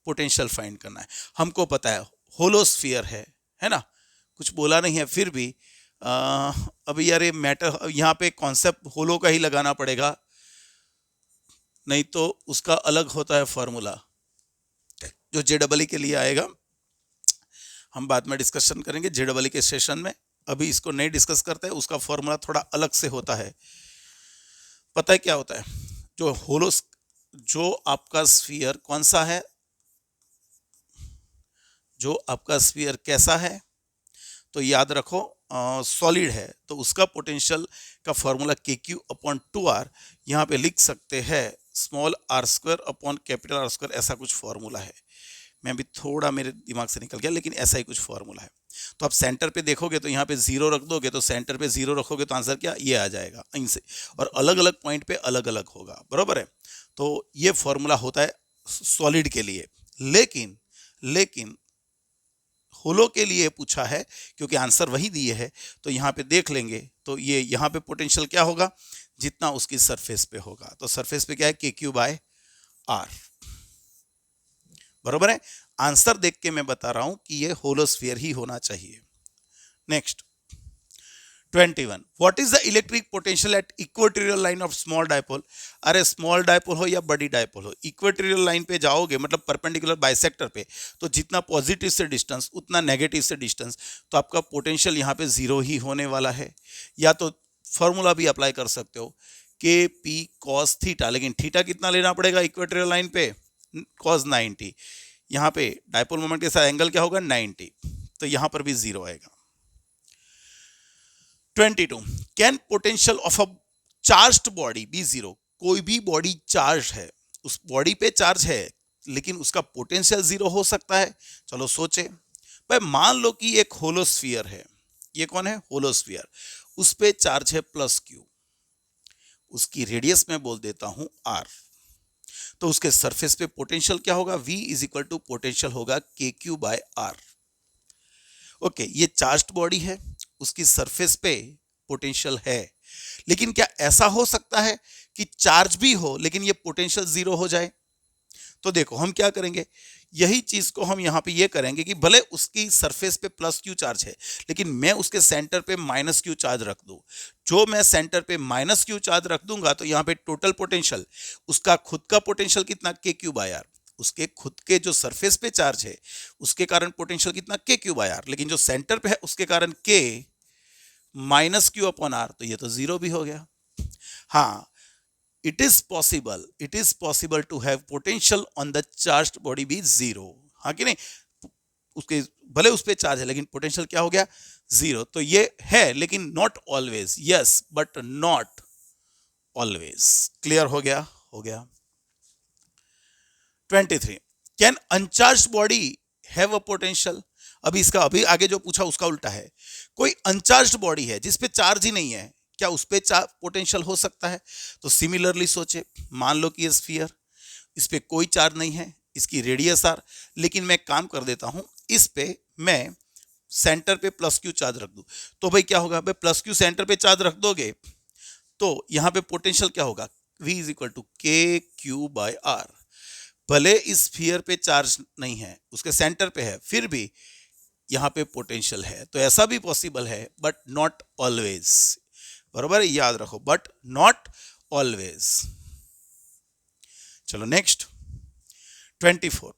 पोटेंशियल फाइंड करना है। हमको पता है होलो स्फीयर है ना, कुछ बोला नहीं है, फिर भी अभी यार ये मैटर, यहाँ पे कॉन्सेप्ट होलो का ही लगाना पड़ेगा, नहीं तो उसका अलग होता है फॉर्मूला जो JEE के लिए आएगा। हम बाद में डिस्कशन करेंगे JEE के सेशन में, अभी इसको नहीं डिस्कस करते हैं। उसका फॉर्मूला थोड़ा अलग से होता है। पता है क्या होता है, जो होलो, जो आपका स्फीयर कौन सा है, जो आपका स्फीयर कैसा है, तो याद रखो सॉलिड है तो उसका पोटेंशियल का फॉर्मूला KQ अपॉन 2R, यहाँ पे लिख सकते हैं small r² upon capital R², ऐसा कुछ फॉर्मूला है। मैं अभी थोड़ा मेरे दिमाग से निकल गया, लेकिन ऐसा ही कुछ फॉर्मूला है। तो आप सेंटर पे देखोगे तो यहाँ पे 0 रख दोगे, तो सेंटर पे 0 रखोगे तो आंसर क्या, ये आ जाएगा इनसे, और अलग अलग पॉइंट पे अलग अलग होगा, बराबर है। तो ये फॉर्मूला होता है सॉलिड के लिए, लेकिन होलो के लिए पूछा है, क्योंकि आंसर वही दिए है, तो यहाँ पे देख लेंगे तो ये यहाँ पे पोटेंशियल क्या होगा, जितना उसकी सरफेस पे होगा। तो सरफेस पे क्या है, KQ बाय R, बरोबर है। आंसर देख के मैं बता रहा हूं कि ये होलो स्फीयर ही होना चाहिए। Next 21. What is the electric potential at equatorial line of small dipole. अरे स्मॉल डायपोल हो या बड़ी डायपोल हो, इक्वेटोरियल लाइन पे जाओगे मतलब परपेंडिकुलर बाइसेक्टर पे, तो जितना पॉजिटिव से डिस्टेंस उतना नेगेटिव से डिस्टेंस, तो आपका पोटेंशियल यहाँ पे 0 ही होने वाला है। या तो फॉर्मूला भी अप्लाई कर सकते हो, KP cos थीटा, लेकिन थीटा कितना लेना पड़ेगा इक्वेटोरियल लाइन पे, cos 90। यहाँ पे डायपोल मोमेंट के साथ एंगल क्या होगा, 90, तो यहाँ पर भी 0 आएगा। 22. Can potential of a charged body be 0। कोई भी बॉडी चार्ज है, उस बॉडी पे चार्ज है, लेकिन उसका पोटेंशियल 0 हो सकता है। चलो सोचे भाई, मान लो कि एक होलोस्फीयर है, ये कौन है, होलोस्फीयर, उस पे चार्ज है +Q, उसकी रेडियस में बोल देता हूं R, तो उसके सरफेस पे पोटेंशियल क्या होगा, V is equal to potential होगा KQ बाय R। ओके, ये चार्ज्ड बॉडी है, उसकी सरफेस पे पोटेंशियल है, लेकिन क्या ऐसा हो सकता है कि चार्ज भी हो लेकिन ये पोटेंशियल 0 हो जाए। तो देखो हम क्या करेंगे, यही चीज को हम यहाँ पे ये करेंगे कि भले उसकी सरफेस पे प्लस क्यू चार्ज है, लेकिन मैं उसके सेंटर पे माइनस क्यू चार्ज रख दूं। जो मैं सेंटर पे माइनस क्यू चार्ज रख दूंगा तो यहाँ पे टोटल पोटेंशियल, उसका खुद का पोटेंशियल कितना, के क्यू बाय आर। उसके खुद के जो सरफेस पे चार्ज है उसके कारण पोटेंशियल कितना, के क्यू बाय आर, लेकिन जो सेंटर पे है उसके कारण के माइनस क्यू अपॉन आर, तो ये तो जीरो भी हो गया। हाँ, it is possible to have potential on the charged body be zero। हाँ कि नहीं, उसके भले उस पे चार्ज है लेकिन पोटेंशियल क्या हो गया, जीरो। तो ये है, लेकिन not always, yes but not always. Clear हो गया, हो गया। 23, can uncharged body have a potential. अभी इसका अभी आगे जो पूछा उसका उल्टा है। कोई अनचार्ज बॉडी है जिसपे चार्ज ही नहीं है, क्या उस पे पोटेंशियल हो सकता है? तो सिमिलरली सोचे, मान लो कि ये स्फीयर, इस पे कोई चार्ज नहीं है, इसकी रेडियस आर, लेकिन मैं काम कर देता हूं, इस पे मैं सेंटर पे प्लस क्यू चार्ज रख दूं। तो भाई क्या होगा, भाई प्लस क्यू सेंटर पे चार्ज रख दोगे तो यहां पे पोटेंशियल क्या होगा, V is equal to K Q by are. भले इस स्फीयर पे चार्ज नहीं है, उसके सेंटर पे है, फिर भी यहां पे पोटेंशियल है। तो ऐसा भी पॉसिबल है, बट नॉट ऑलवेज। बराबर है, याद रखो, बट नॉट ऑलवेज। चलो next 24,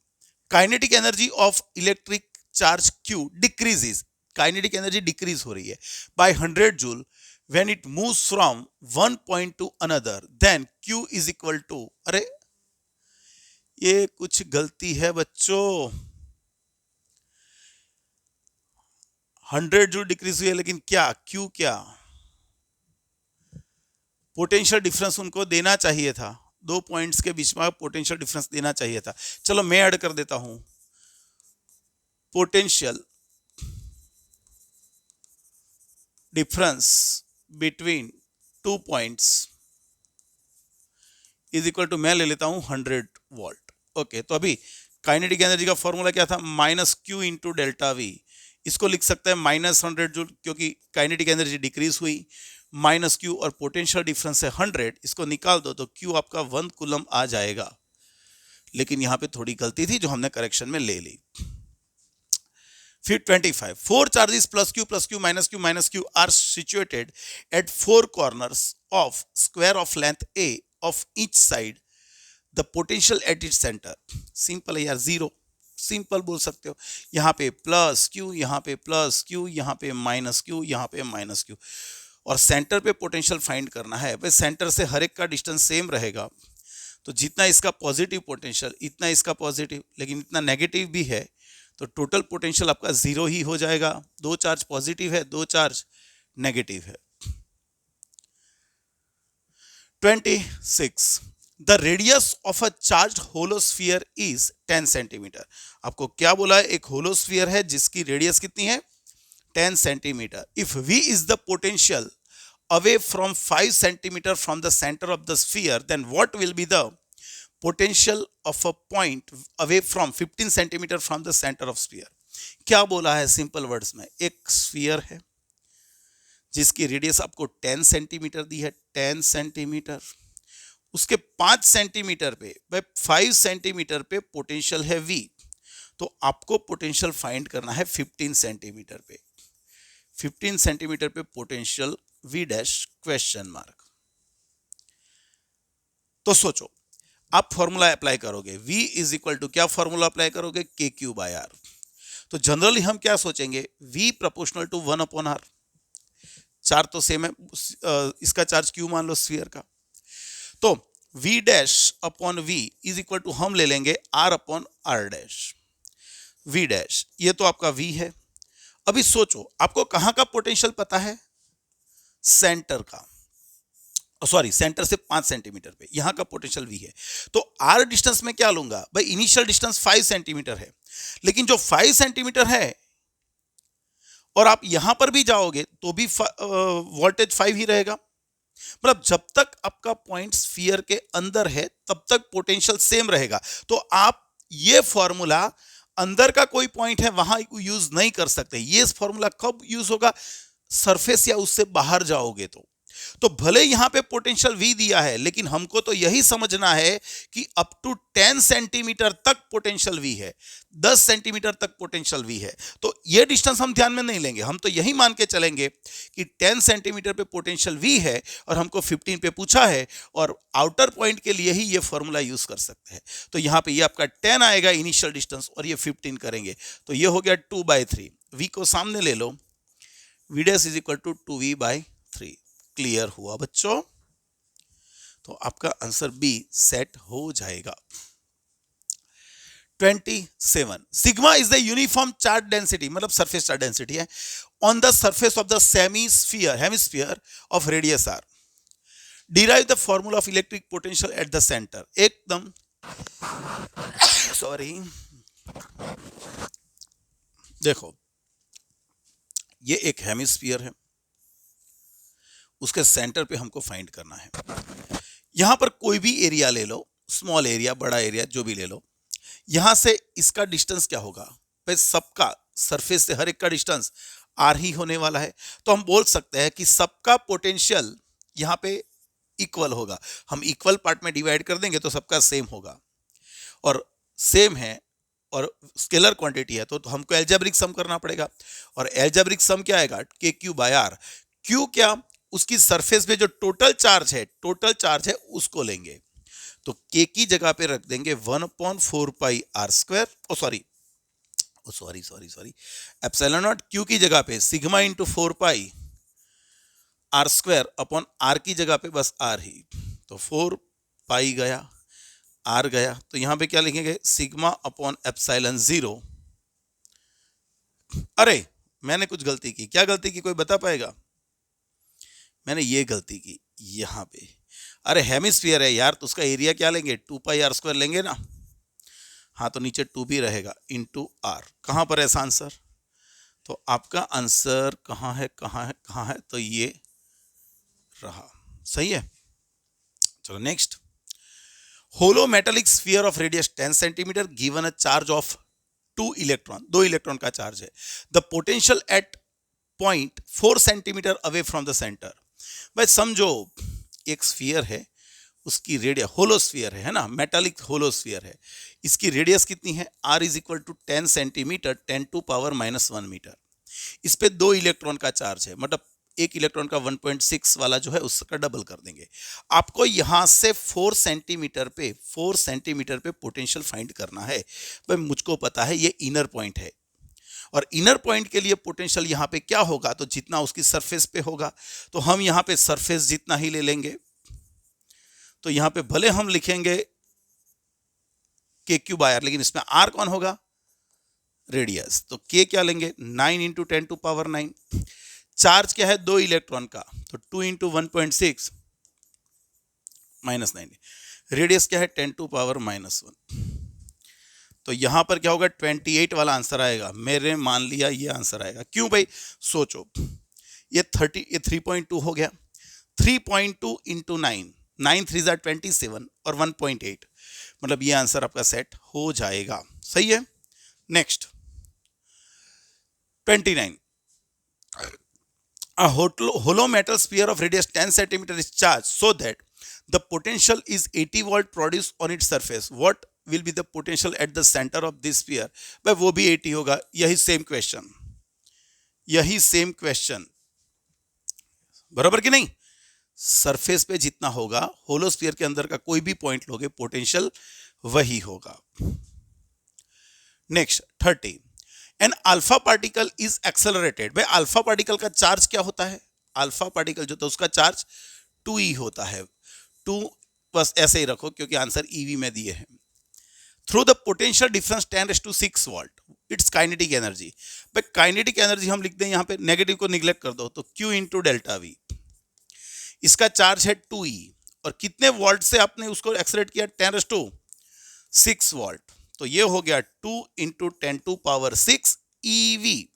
kinetic energy of electric charge Q decreases. Kinetic energy decrease हो रही है by 100 joule when it moves from one point to another, then Q is equal to, अरे ये कुछ गलती है बच्चों, 100 जूल डिक्रीज हुई है, लेकिन क्या Q, क्या पोटेंशियल डिफरेंस उनको देना चाहिए था, दो पॉइंट्स के बीच में पोटेंशियल डिफरेंस देना चाहिए था। चलो मैं ऐड कर देता हूं, potential difference between two points is equal to, मैं ले लेता हूं 100 वोल्ट। ओके, तो अभी काइनेटिक एनर्जी का फॉर्मूला क्या था, minus Q into delta we. इसको लिख सकते हैं माइनस 100 जूल, क्योंकि काइनेटिक एनर्जी डिक्रीज हुई, माइनस क्यू और पोटेंशियल डिफरेंस है 100, इसको निकाल दो तो क्यू आपका 1 कूलम आ जाएगा। लेकिन यहां पे थोड़ी गलती थी जो हमने करेक्शन में ले ली। फिर 25, four charges plus Q minus Q R situated at four corners of square of length A of each side, the potential at its centre. Simple है यार, जीरो, सिंपल बोल सकते हो। यहाँ पे प्लस क्यू, यहाँ पे प्लस क्यू, यहाँ पे माइनस क्यू, यहाँ पे माइनस क्यू, और सेंटर पे पोटेंशियल फाइंड करना है। भाई सेंटर से हर एक का डिस्टेंस सेम रहेगा, तो जितना इसका पॉजिटिव पोटेंशियल इतना इसका पॉजिटिव, लेकिन इतना नेगेटिव भी है, तो टोटल पोटेंशियल आपका जीरो ही हो जाएगा। दो चार्ज पॉजिटिव है, दो चार्ज नेगेटिव है। 26, the radius of a charged hollow sphere is 10 centimetre. आपको क्या बोला है, एक होलोस्फीयर है जिसकी रेडियस कितनी है, 10 centimetre. If V is the potential away from 5 centimeter from the center of the sphere, then what will be the potential of a point away from 15 centimeter from the center of sphere? क्या बोला है simple words में, एक sphere है जिसकी radius आपको 10 centimetre दी है, 10 centimetre, उसके 5 सेंटीमीटर पे, 5 सेंटीमीटर पे पोटेंशियल है V, तो आपको पोटेंशियल फाइंड करना है 15 सेंटीमीटर पे। 15 सेंटीमीटर पे potential V dash question mark. तो सोचो, आप फॉर्मूला अप्लाई करोगे, V इज इक्वल टू क्या फॉर्मूला अप्लाई करोगे, के क्यू बाय आर। तो जनरली हम क्या सोचेंगे, V proportional to 1 upon R. Charge तो सेम है, इसका चार्ज Q मान लो स्फीयर का, तो V dash upon V is equal to हम ले लेंगे R upon R dash. V dash ये तो आपका V है। अभी सोचो, आपको कहां का पोटेंशियल पता है, सेंटर का, सॉरी सेंटर से 5 सेंटीमीटर पे यहां का पोटेंशियल V है। तो R डिस्टेंस में क्या लूंगा, भाई इनिशियल डिस्टेंस 5 सेंटीमीटर है, लेकिन जो 5 सेंटीमीटर है और आप यहां पर भी जाओगे तो भी वोल्टेज 5 ही रहेगा। मतलब जब तक आपका पॉइंट स्फीयर के अंदर है तब तक पोटेंशियल सेम रहेगा। तो आप ये फॉर्मूला अंदर का कोई पॉइंट है वहां यूज नहीं कर सकते। ये फॉर्मूला कब यूज होगा, सरफेस या उससे बाहर जाओगे तो। तो भले यहां पे पोटेंशियल V दिया है, लेकिन हमको तो यही समझना है कि अप टू 10 सेंटीमीटर तक पोटेंशियल V है, 10 सेंटीमीटर तक पोटेंशियल V है। तो ये डिस्टेंस हम ध्यान में नहीं लेंगे, हम तो यही मान के चलेंगे कि 10 सेंटीमीटर पे पोटेंशियल V है और हमको 15 पे पूछा है, और आउटर पॉइंट के लिए ही ये फॉर्मूला यूज कर सकते हैं। तो यहां पे ये आपका 10 आएगा इनिशियल डिस्टेंस, और ये 15 करेंगे, तो ये हो गया 2/3। V को सामने ले लो, V dash is equal to 2V/3। Clear हुआ बच्चों? तो आपका आंसर बी सेट हो जाएगा। 27 sigma is the uniform charge density, मतलब सरफेस चार्ज डेंसिटी है, on the surface of the hemisphere of radius R. Derive the formula of electric potential at the centre. एकदम sorry, देखो ये एक hemisphere है, उसके सेंटर पे हमको फाइंड करना है। यहां पर कोई भी एरिया ले लो, स्मॉल एरिया, बड़ा एरिया, जो भी ले लो, यहां से इसका डिस्टेंस क्या होगा भाई? सबका सरफेस से हर एक का डिस्टेंस आर ही होने वाला है। तो हम बोल सकते हैं कि सबका पोटेंशियल यहां पे इक्वल होगा। हम इक्वल पार्ट में डिवाइड कर देंगे तो सबका सेम होगा, और सेम है और स्केलर क्वांटिटी है, तो हमको एल्जेब्रिक सम करना पड़ेगा। और एल्जेब्रिक सम क्या आएगा? KQ/R। क्यू क्या? उसकी सरफेस पे जो टोटल चार्ज है उसको लेंगे, तो K की जगह पे रख देंगे 1/4πr², sorry epsilon not. Q की जगह पे sigma into 4πr² upon R की जगह पे बस R ही, तो 4π गया, R गया, तो यहां पे क्या लिखेंगे? Sigma upon epsilon 0। अरे मैंने कुछ गलती की। क्या गलती की, कोई बता पाएगा? मैंने ये गलती की यहां पे, अरे हेमिस्फीयर है यार, तो उसका एरिया क्या लेंगे? 2πr² लेंगे ना। हाँ, तो नीचे 2 भी रहेगा इंटू R। कहां पर है ऐसा आंसर? तो आपका आंसर कहां है? तो ये रहा, सही है। चलो next. Hollow metallic sphere of radius 10 centimetre given a charge of 2 electron, 2 electron का चार्ज है। The potential at point 4 centimetre away from the centre. भाई समझो एक स्फीयर है, उसकी रेडियस, होलोस्फीयर है ना, मेटालिक होलोस्फीयर है, इसकी रेडियस कितनी है? R is equal to 10 centimetre 10⁻⁻1 metre. इस पे 2 इलेक्ट्रॉन का चार्ज है, मतलब एक इलेक्ट्रॉन का 1.6 वाला जो है उसका डबल कर देंगे। आपको यहां से 4 सेंटीमीटर पे पोटेंशियल फाइंड करना है। भाई मुझको पता है ये इनर पॉइंट है, और इनर पॉइंट के लिए पोटेंशियल यहां पे क्या होगा? तो जितना उसकी सरफेस पे होगा, तो हम यहां पे सरफेस जितना ही ले लेंगे। तो यहां पे भले हम लिखेंगे KQ/R, लेकिन इसमें R कौन होगा? रेडियस। तो K क्या लेंगे? 9 इंटू 10⁻9। चार्ज क्या है? 2 इलेक्ट्रॉन का, तो 2 इंटू 1.6 -9। रेडियस क्या है? 10⁻⁻1। तो यहां पर क्या होगा? 28 वाला आंसर आएगा। मेरे मान लिया ये आंसर आएगा। क्यों भाई? सोचो, ये 3.2 हो गया, 3.2 इंटू 9, 9 3 ज़ा 27 और 1.8, मतलब ये आंसर आपका सेट हो जाएगा। सही है। Next 29। A hollow metal sphere of radius 10 centimeter is charged so that the potential is 80 volt produced on its surface. What will be the potential at the center of this sphere? भाई वो भी 80 होगा। यही same question, बराबर कि नहीं? Surface पे जितना होगा, होलो स्फीयर के अंदर का कोई भी पॉइंट लोगे, पोटेंशियल वही होगा। Next 30। An alpha particle is accelerated. भाई अल्फा पार्टिकल का चार्ज क्या होता है? अल्फा पार्टिकल जो था उसका चार्ज 2e होता है। 2 बस ऐसे ही रखो क्योंकि आंसर EV में दिए हैं। Through the potential difference 10⁻6 volt, it's kinetic energy. भाई काइनेटिक एनर्जी हम लिख दें यहाँ पे, नेगेटिव को निग्लेक्ट कर दो, तो Q इंटू डेल्टा V। इसका चार्ज है 2e, और कितने वोल्ट से आपने उसको एक्सेलरेट किया? 10⁻6 वोल्ट। तो ये हो गया 2 इंटू 10⁻6 EV।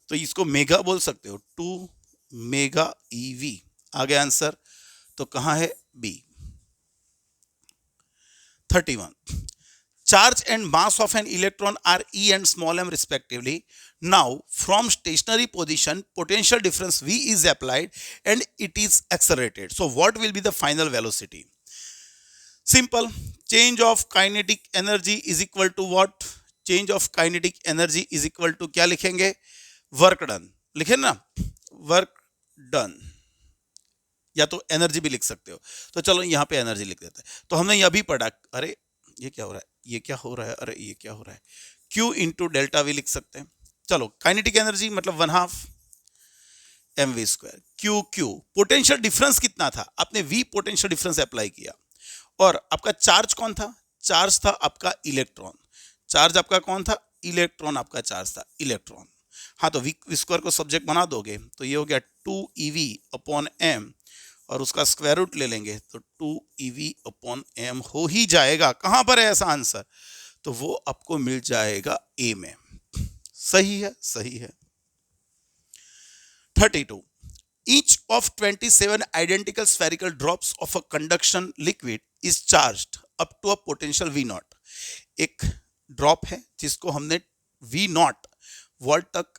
तो इसको मेगा बोल सकते हो, 2 मेगा EV आ गया आंसर। तो कहां है? B। 31। charge and mass of an electron are E and small m respectively. Now, from stationary position, potential difference V is applied and it is accelerated. So, what will be the final velocity? Simple. Change of kinetic energy is equal to what? Change of kinetic energy is equal to क्या लिखेंगे? Work done. लिखे ना? Work done. या तो energy भी लिख सकते हो. तो चलो यहाँ पे एनर्जी लिख देते हैं. तो हमने यह भी पढ़ा. अरे ये क्या हो रहा है? ये क्या हो रहा है? अरे ये क्या हो रहा है? Q इंटू डेल्टा वी लिख सकते हैं. चलो काइनेटिक एनर्जी मतलब 1/2 mv square. Q potential difference कितना था? आपने V पोटेंशियल डिफरेंस अप्लाई किया और आपका चार्ज कौन था? चार्ज था आपका इलेक्ट्रॉन. चार्ज आपका कौन था? इलेक्ट्रॉन आपका चार्ज था. इलेक्ट्रॉन. हाँ तो V स्क्वायर को सब्जेक्ट बना दोगे तो ये हो गया 2ev अपॉन m और उसका स्क्वायर रूट ले लेंगे तो 2ev अपॉन m हो ही जाएगा. कहां पर है ऐसा आंसर? तो वो आपको मिल जाएगा ए में. सही है, सही है. 32. Each of 27 identical spherical drops of a conduction liquid is charged up to a potential V naught. एक ड्रॉप है जिसको हमने V naught वोल्ट तक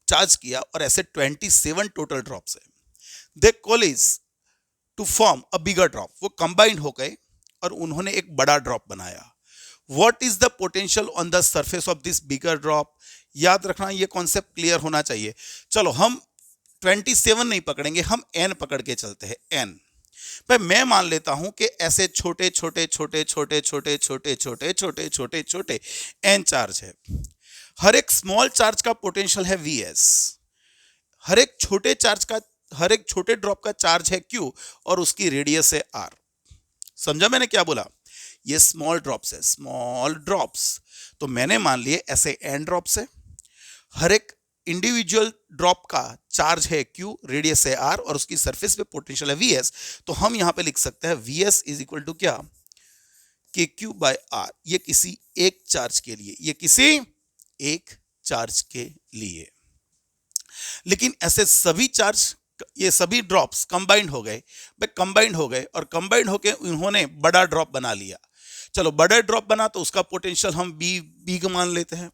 चार्ज किया और ऐसे 27 टोटल ड्रॉप्स है. They collide to form a bigger drop. वो कंबाइंड हो गए और उन्होंने एक बड़ा ड्रॉप बनाया. What is the potential on the surface of this bigger drop? याद रखना ये कॉन्सेप्ट क्लियर होना चाहिए. चलो हम 27 नहीं पकड़ेंगे, हम n पकड़ के चलते हैं. n भाई मैं मान लेता हूं कि ऐसे छोटे छोटे छोटे छोटे छोटे छोटे छोटे छोटे छोटे छोटे n चार्ज है. हर एक स्मॉल चार्ज का पोटेंशियल है Vs. हर एक छोटे चार्ज का, हर एक छोटे ड्रॉप का चार्ज है Q और उसकी रेडियस है R. समझा मैंने क्या बोला? ये स्मॉल ड्रॉप्स है, स्मॉल ड्रॉप्स. तो मैंने मान लिए ऐसे n ड्रॉप्स है. हर एक इंडिविजुअल ड्रॉप का चार्ज है Q, रेडियस है R और उसकी सरफेस पे पोटेंशियल है Vs. तो हम यहां पे लिख सकते हैं Vs इज इक्वल टू क्या? KQ by R. ये किसी एक चार्ज के लिए, ये किसी एक चार्ज के लिए. लेकिन ऐसे सभी चार्ज, ये सभी ड्रॉप्स कंबाइंड हो गए. कंबाइंड हो गए और कंबाइंड होके उन्होंने बड़ा ड्रॉप बना लिया. चलो बड़ा ड्रॉप बना तो उसका पोटेंशियल हम बी का मान लेते हैं.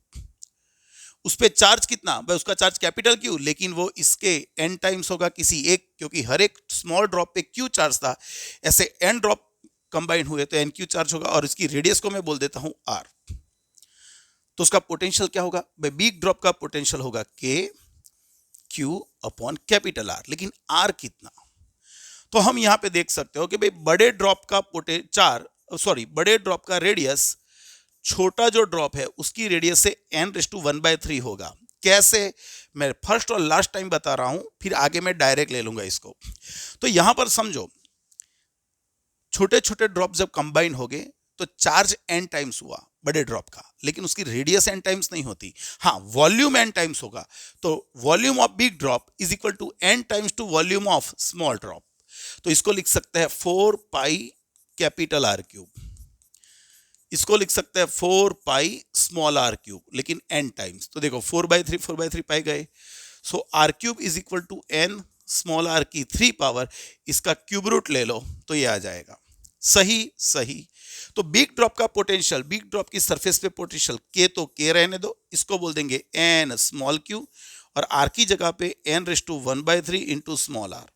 उस पे चार्ज कितना? भाई उसका चार्ज कैपिटल Q, लेकिन वो इसके n टाइम्स होगा किसी एक, क्योंकि हर एक स्मॉल ड्रॉप पे Q चार्ज था. ऐसे n ड्रॉप कंबाइंड हुए तो NQ चार्ज होगा और इसकी रेडियस को मैं बोल देता हूं R. तो उसका पोटेंशियल क्या होगा? भाई बिग ड्रॉप का पोटेंशियल होगा Q अपॉन कैपिटल R. लेकिन R कितना? तो हम यहां पे देख सकते हो कि भाई बड़े ड्रॉप का बड़े ड्रॉप का रेडियस छोटा जो ड्रॉप है उसकी रेडियस से n⁻⁴ होगा. कैसे? मैं फर्स्ट और लास्ट टाइम बता रहा हूं, फिर आगे मैं डायरेक्ट ले लूंगा इसको. तो यहां पर समझो, छोटे छोटे ड्रॉप जब कंबाइन हो गए तो चार्ज n टाइम्स हुआ बड़े ड्रॉप का, लेकिन उसकी रेडियस n टाइम्स नहीं होती. हाँ वॉल्यूम n टाइम्स होगा. तो volume of big drop is equal to n times to volume of small drop. तो इसको लिख सकते हैं 4 पाई कैपिटल R क्यूब. इसको लिख सकते हैं 4 पाई स्मॉल r क्यूब, लेकिन n टाइम्स. तो देखो 4/3 पाई गए. So r cube is equal to n small r की 3 पावर, इसका क्यूब रूट ले लो तो ये आ जाएगा. सही, सही. तो बिग ड्रॉप का पोटेंशियल, बिग ड्रॉप की सरफेस पे पोटेंशियल K तो K रहने दो, इसको बोल देंगे n स्मॉल q और r की जगह पे n⁻⁴ इंटू स्मॉल r.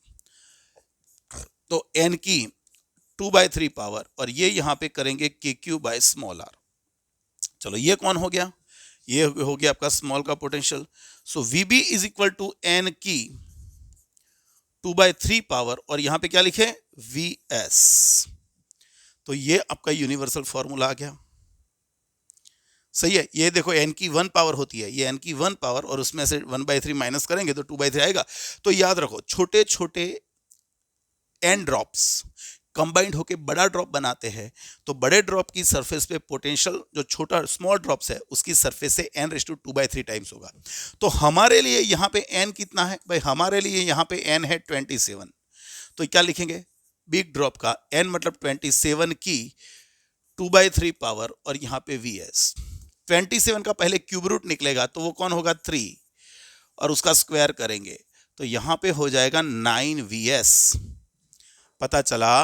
तो n की 2/3 पावर और ये यहां पे करेंगे KQ बाय स्मॉल r. चलो ये कौन हो गया? ये हो गया आपका स्मॉल का potential. So VB is equal to n की 2/3 पावर और यहां पे क्या लिखे? VS. तो ये आपका यूनिवर्सल फॉर्मूला आ गया. सही है. ये देखो n की 1 पावर होती है, ये n की 1 पावर और उसमें से 1/3 माइनस करेंगे तो 2/3 आएगा. तो याद रखो छोटे छोटे n ड्रॉप्स कंबाइंड होके बड़ा ड्रॉप बनाते हैं. तो बड़े ड्रॉप की सरफेस पे पोटेंशियल जो छोटा स्मॉल ड्रॉप्स है उसकी सरफेस से n⁻⁴ टाइम्स होगा. तो हमारे लिए यहाँ पे n कितना है? भाई हमारे लिए यहाँ पे n है 27. तो क्या लिखेंगे? बिग ड्रॉप का n मतलब 27 की 2/3 पावर और यहाँ पे Vs. 27 का पहले क्यूब रूट निकलेगा तो वो कौन होगा? 3 और उसका स्क्वायर करेंगे तो यहाँ पे हो जाएगा 9 Vs. पता चला?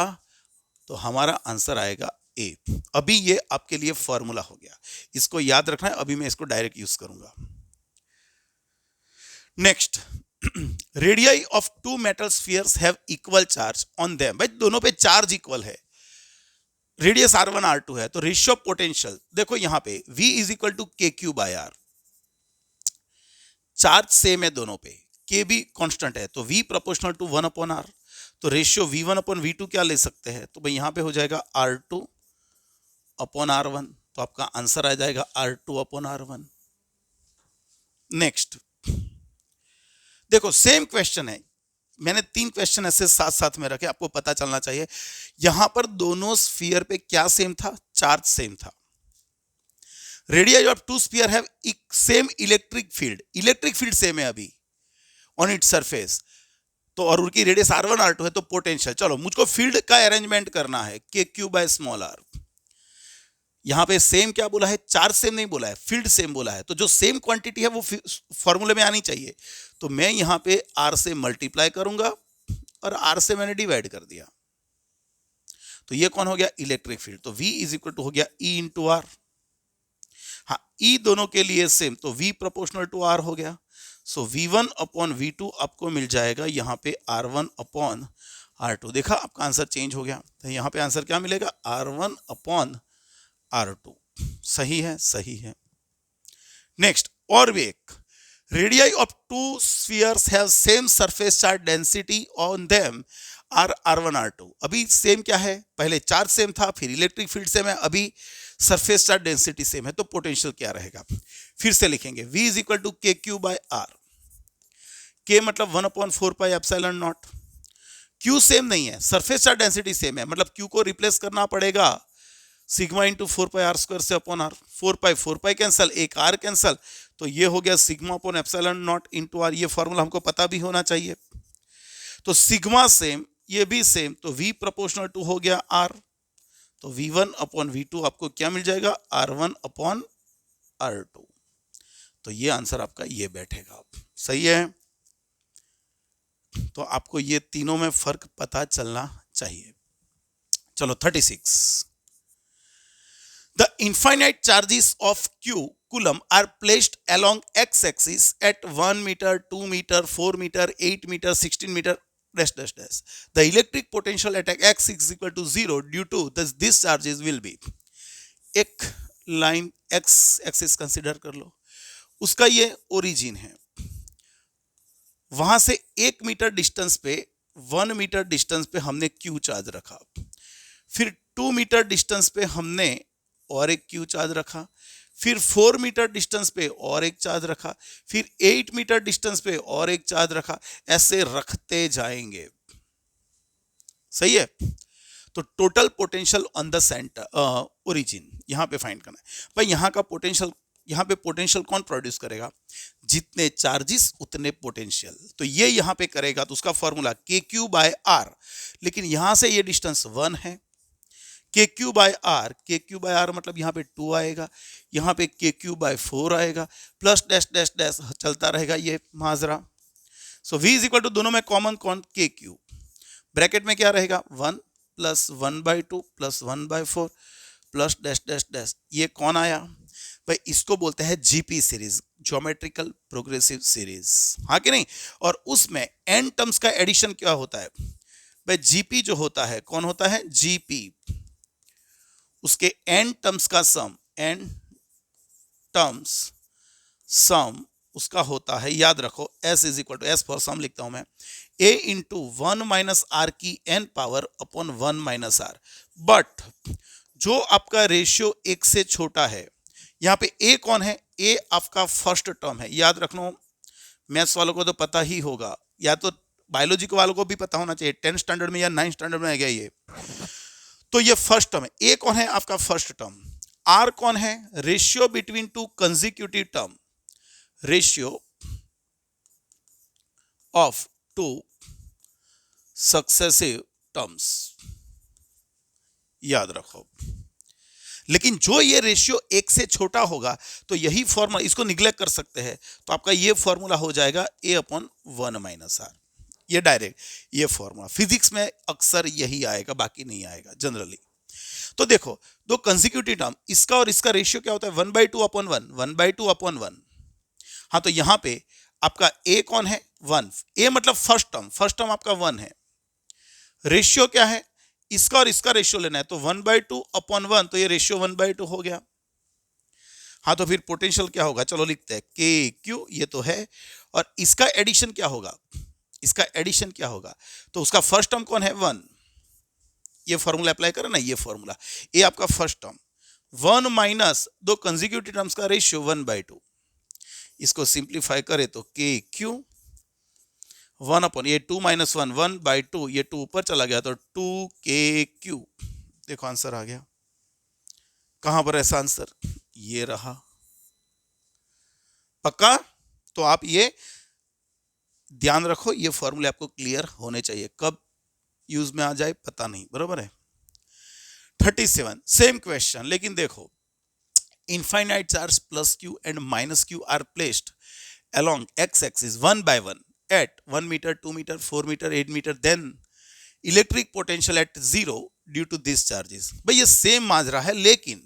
तो हमारा आंसर आएगा ए। अभी ये आपके लिए फॉर्मूला हो गया, इसको याद रखना है, अभी मैं इसको डायरेक्ट यूज करूंगा। Next, radii of two metal spheres have equal charge on them. भाई दोनों पे चार्ज इक्वल है, रेडियस r1 r2 है, तो रेशियो ऑफ पोटेंशियल देखो यहां पे v is equal to K Q by R. Charge same है दोनों पे, के भी कांस्टेंट है, तो v proportional to 1 upon r, तो रेशियो v1 अपॉन v2 क्या ले सकते हैं, तो भाई यहां पे हो जाएगा r2 अपॉन r1, तो आपका आंसर आ जाएगा r2 अपॉन r1। नेक्स्ट देखो सेम क्वेश्चन है, मैंने 3 क्वेश्चन ऐसे साथ साथ में रखे, आपको पता चलना चाहिए यहां पर दोनों स्फीयर पे क्या सेम था, चार्ज सेम था। Radius of two sphere have same electric field same है अभी ऑन इट सरफेस, तो और उनकी रेडियस r1 r2 है, तो पोटेंशियल, चलो मुझको फील्ड का अरेंजमेंट करना है, के क्यू बाय स्मॉल r। यहां पे सेम क्या बोला है, चार्ज सेम नहीं बोला है, फील्ड सेम बोला है, तो जो सेम क्वांटिटी है वो फॉर्मूले में आनी चाहिए, तो मैं यहां पे r से मल्टीप्लाई करूंगा और r से मैंने डिवाइड कर दिया, तो ये कौन हो गया, इलेक्ट्रिक फील्ड, तो v इज इक्वल टू हो गया E इंटू आर। हाँ, E दोनों के लिए सेम, तो v प्रोपोर्शनल टू r हो गया, सो v1 अपॉन v2 आपको मिल जाएगा यहाँ पे r1 अपॉन r2। देखा आपका आंसर चेंज हो गया, तो यहाँ पे आंसर क्या मिलेगा, r1 अपॉन r2। सही है, सही है। नेक्स्ट और भी एक, radii of two spheres have same surface charge density on them are r1 r2। अभी सेम क्या है, पहले चार्ज सेम था, फिर इलेक्ट्रिक फील्ड सेम है, अभी सरफेस चार्ज डेंसिटी सेम है, तो पोटेंशियल क्या रहेगा, फिर से लिखेंगे v is equal to K Q by are. के मतलब 1 upon 4 pi epsilon not, Q same नहीं है, सरफेस चार्ज डेंसिटी सेम है, मतलब क्यू को रिप्लेस करना पड़ेगा sigma into 4 pi R square से अपॉन आर, 4 पाई कैंसल, एक आर कैंसल, तो ये हो गया sigma upon epsilon naught into R. ये फॉर्मूला हमको पता भी होना चाहिए, तो सिग्मा सेम, ये भी सेम, तो v प्रोपोर्शनल टू हो गया r, तो v1 अपॉन v2 आपको क्या मिल जाएगा, r1 अपॉन r2, तो ये आंसर आपका ये बैठेगा। सही है, तो आपको ये तीनों में फर्क पता चलना चाहिए। चलो 36, the infinite charges of q coulomb are placed along x-axis at 1 meter, 2 meter, 4 meter, 8 meter, 16 meter dash dash dash. The electric potential at x is equal to 0 due to this charges will be। एक line x axis consider कर लो, उसका ये origin है, वहां से 1 metre distance पे 1 metre distance पे हमने q चार्ज रखा, फिर 2 मीटर डिस्टेंस पे हमने और एक q चार्ज रखा, फिर 4 मीटर डिस्टेंस पे और एक चार्ज रखा, फिर 8 मीटर डिस्टेंस पे और एक चार्ज रखा, ऐसे रखते जाएंगे। सही है, तो total potential on the centre origin यहां पे फाइंड करना है। भाई यहां का पोटेंशियल, यहां पे पोटेंशियल कौन प्रोड्यूस करेगा, जितने चार्जेस उतने पोटेंशियल, तो ये यहां पे करेगा, तो उसका फॉर्मूला के क्यू बाय आर, लेकिन यहां से ये डिस्टेंस 1 है, के क्यू बाय आर मतलब यहाँ पे 2 आएगा, यहाँ पे के क्यू बाय 4 आएगा, प्लस डैश डैश डैश चलता रहेगा ये माजरा। सो v इज इक्वल टू, दोनों में कॉमन कौन, के क्यू, ब्रैकेट में क्या रहेगा 1 plus 1/2 plus 1/4 plus dash dash dash, ये कौन आया भाई, इसको बोलते हैं GP series, geometrical progressive series, हाँ कि नहीं। और उसमें n टर्म्स का एडिशन क्या होता है भाई, जीपी जो होता है कौन होता है, जीपी, उसके n टर्म्स का सम, n टर्म्स सम उसका होता है, याद रखो s is equal to, s for sum लिखता हूं मैं, a इंटू 1 माइनस आर की n power upon 1 minus R. But जो आपका रेशियो 1 से छोटा है, यहाँ पे a कौन है, a आपका फर्स्ट टर्म है, याद रखना, मैथ्स वालों को तो पता ही होगा, या तो बायोलॉजी वालों को भी पता होना चाहिए, 10th स्टैंडर्ड में या 9th स्टैंडर्ड में आ गया ये, तो ये फर्स्ट टर्म है, ए कौन है आपका फर्स्ट टर्म, आर कौन है, ratio between two consecutive term, ratio of two successive terms, याद रखो। लेकिन जो ये रेशियो 1 से छोटा होगा, तो यही फॉर्मूला, इसको निग्लेक्ट कर सकते हैं, तो आपका ये फॉर्मूला हो जाएगा a अपॉन 1 माइनस आर, ये डायरेक्ट ये फॉर्मूला, फिजिक्स में अक्सर यही आएगा, बाकी नहीं आएगा जनरली। तो देखो दो कंसेक्यूटिव टर्म, इसका और इसका रेशियो क्या होता है, 1/2/1, 1/2/1। हाँ तो यहां पे आपका ए कौन है, 1, ए मतलब फर्स्ट टर्म आपका 1 है। रेशियो क्या है, इसका और इसका रेशियो लेना है, तो 1/2/1, तो ये रेशियो 1/2 हो गया। हाँ तो फिर पोटेंशियल क्या होगा, चलो लिखते हैं के क्यू, ये तो है, और इसका एडिशन क्या होगा, इसका एडिशन क्या होगा, तो उसका फर्स्ट टर्म कौन है, 1, ये फॉर्मूला अप्लाई करें ना, ये फॉर्मूला, ये आपका फर्स्ट टर्म 1 माइनस दो कंसेक्यूटिव टर्म्स का रेशियो 1/2, इसको सिंप्लीफाई करें तो के क्यू 1 अपॉन ये 2 माइनस 1, 1/2, ये 2 ऊपर चला गया तो 2 k क्यू। देखो आंसर आ गया, कहां पर ऐसा आंसर, ये रहा, पक्का। तो आप ये ध्यान रखो, ये फॉर्मूले आपको क्लियर होने चाहिए, कब यूज में आ जाए पता नहीं, बरोबर है। 37 सेम क्वेश्चन, लेकिन देखो infinite charge plus q and minus q are placed along x-axis one by one at 1 meter, 2 meter, 4 meter, 8 meter, then electric potential at 0 due to these charges। भाई ये सेम माजरा है, लेकिन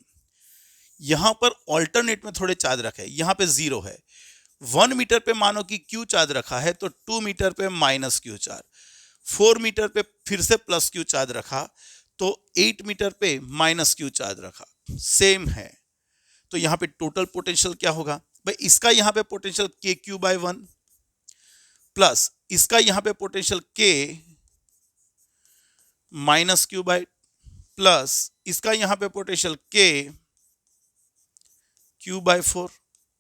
यहां पर ऑल्टरनेट में थोड़े चार्ज रखे, यहां पे 0 है, 1 मीटर पे मानो कि q चार्ज रखा है, तो 2 मीटर पे माइनस q चार्ज, 4 मीटर पे फिर से प्लस q चार्ज रखा, तो 8 मीटर पे माइनस q चार्ज रखा, सेम है। तो यहां पे टोटल पोटेंशियल क्या होगा, भाई इसका यहां पे पोटेंशियल के क्यू बाय 1 प्लस इसका यहां पे पोटेंशियल के माइनस क्यू बाय प्लस इसका यहां पे पोटेंशियल के क्यू बाय 4,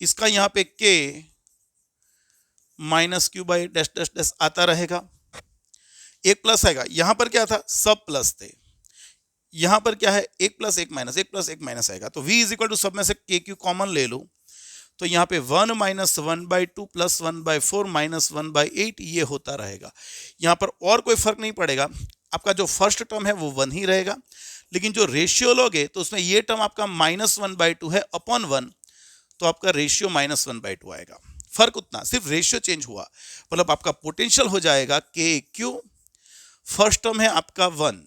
इसका यहां पे के minus Q by dash dash dash आता रहेगा, एक प्लस आएगा, यहां पर क्या था, सब प्लस थे, यहां पर क्या है, एक प्लस एक माइनस, एक प्लस एक माइनस आएगा, तो v इज इक्वल टू सब में से के क्यू कॉमन ले लो, तो यहाँ पे 1 माइनस 1/2 प्लस 1/4 माइनस 1/8 ये होता रहेगा। यहाँ पर और कोई फर्क नहीं पड़ेगा, आपका जो फर्स्ट टर्म है वो 1 ही रहेगा, लेकिन जो रेशियो लोगे तो उसमें ये टर्म आपका -1/2 है अपॉन 1, तो आपका रेशियो -1/2 आएगा। फर्क उतना, सिर्फ रेशियो चेंज हुआ, मतलब आपका पोटेंशियल हो जाएगा के क्यू, फर्स्ट टर्म है आपका 1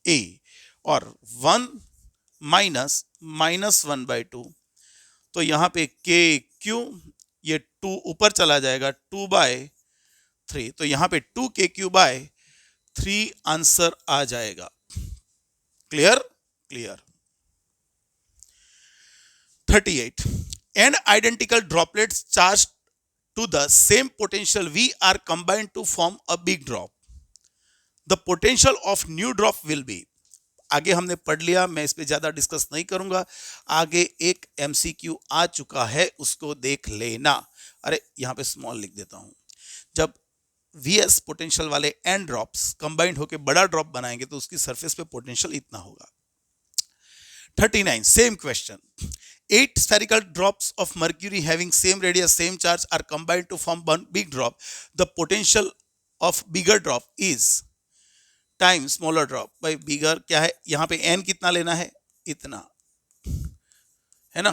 ए और 1 माइनस -1/2, तो यहां पे के क्यू ये 2 ऊपर चला जाएगा 2/3, तो यहां पे 2 k/3 आंसर आ जाएगा। Clear, clear. 38 and identical droplets charge to the same potential V are combined to form a big drop, the potential of new drop will be. आगे हमने पढ़ लिया, मैं इस पे ज्यादा डिस्कस नहीं करूंगा, आगे एक एमसीक्यू आ चुका है, उसको देख लेना। अरे यहां पे स्मॉल लिख देता हूं, जब वीएस पोटेंशियल वाले एन ड्रॉप्स कंबाइंड होकर बड़ा ड्रॉप बनाएंगे तो उसकी सरफेस पे पोटेंशियल इतना होगा। 39 same question, 8 spherical drops of mercury having same radius, same charge are combined to form one big drop, the potential of bigger drop is time smaller drop. भाई बिगर क्या है, यहां पे एन कितना लेना है, इतना है ना,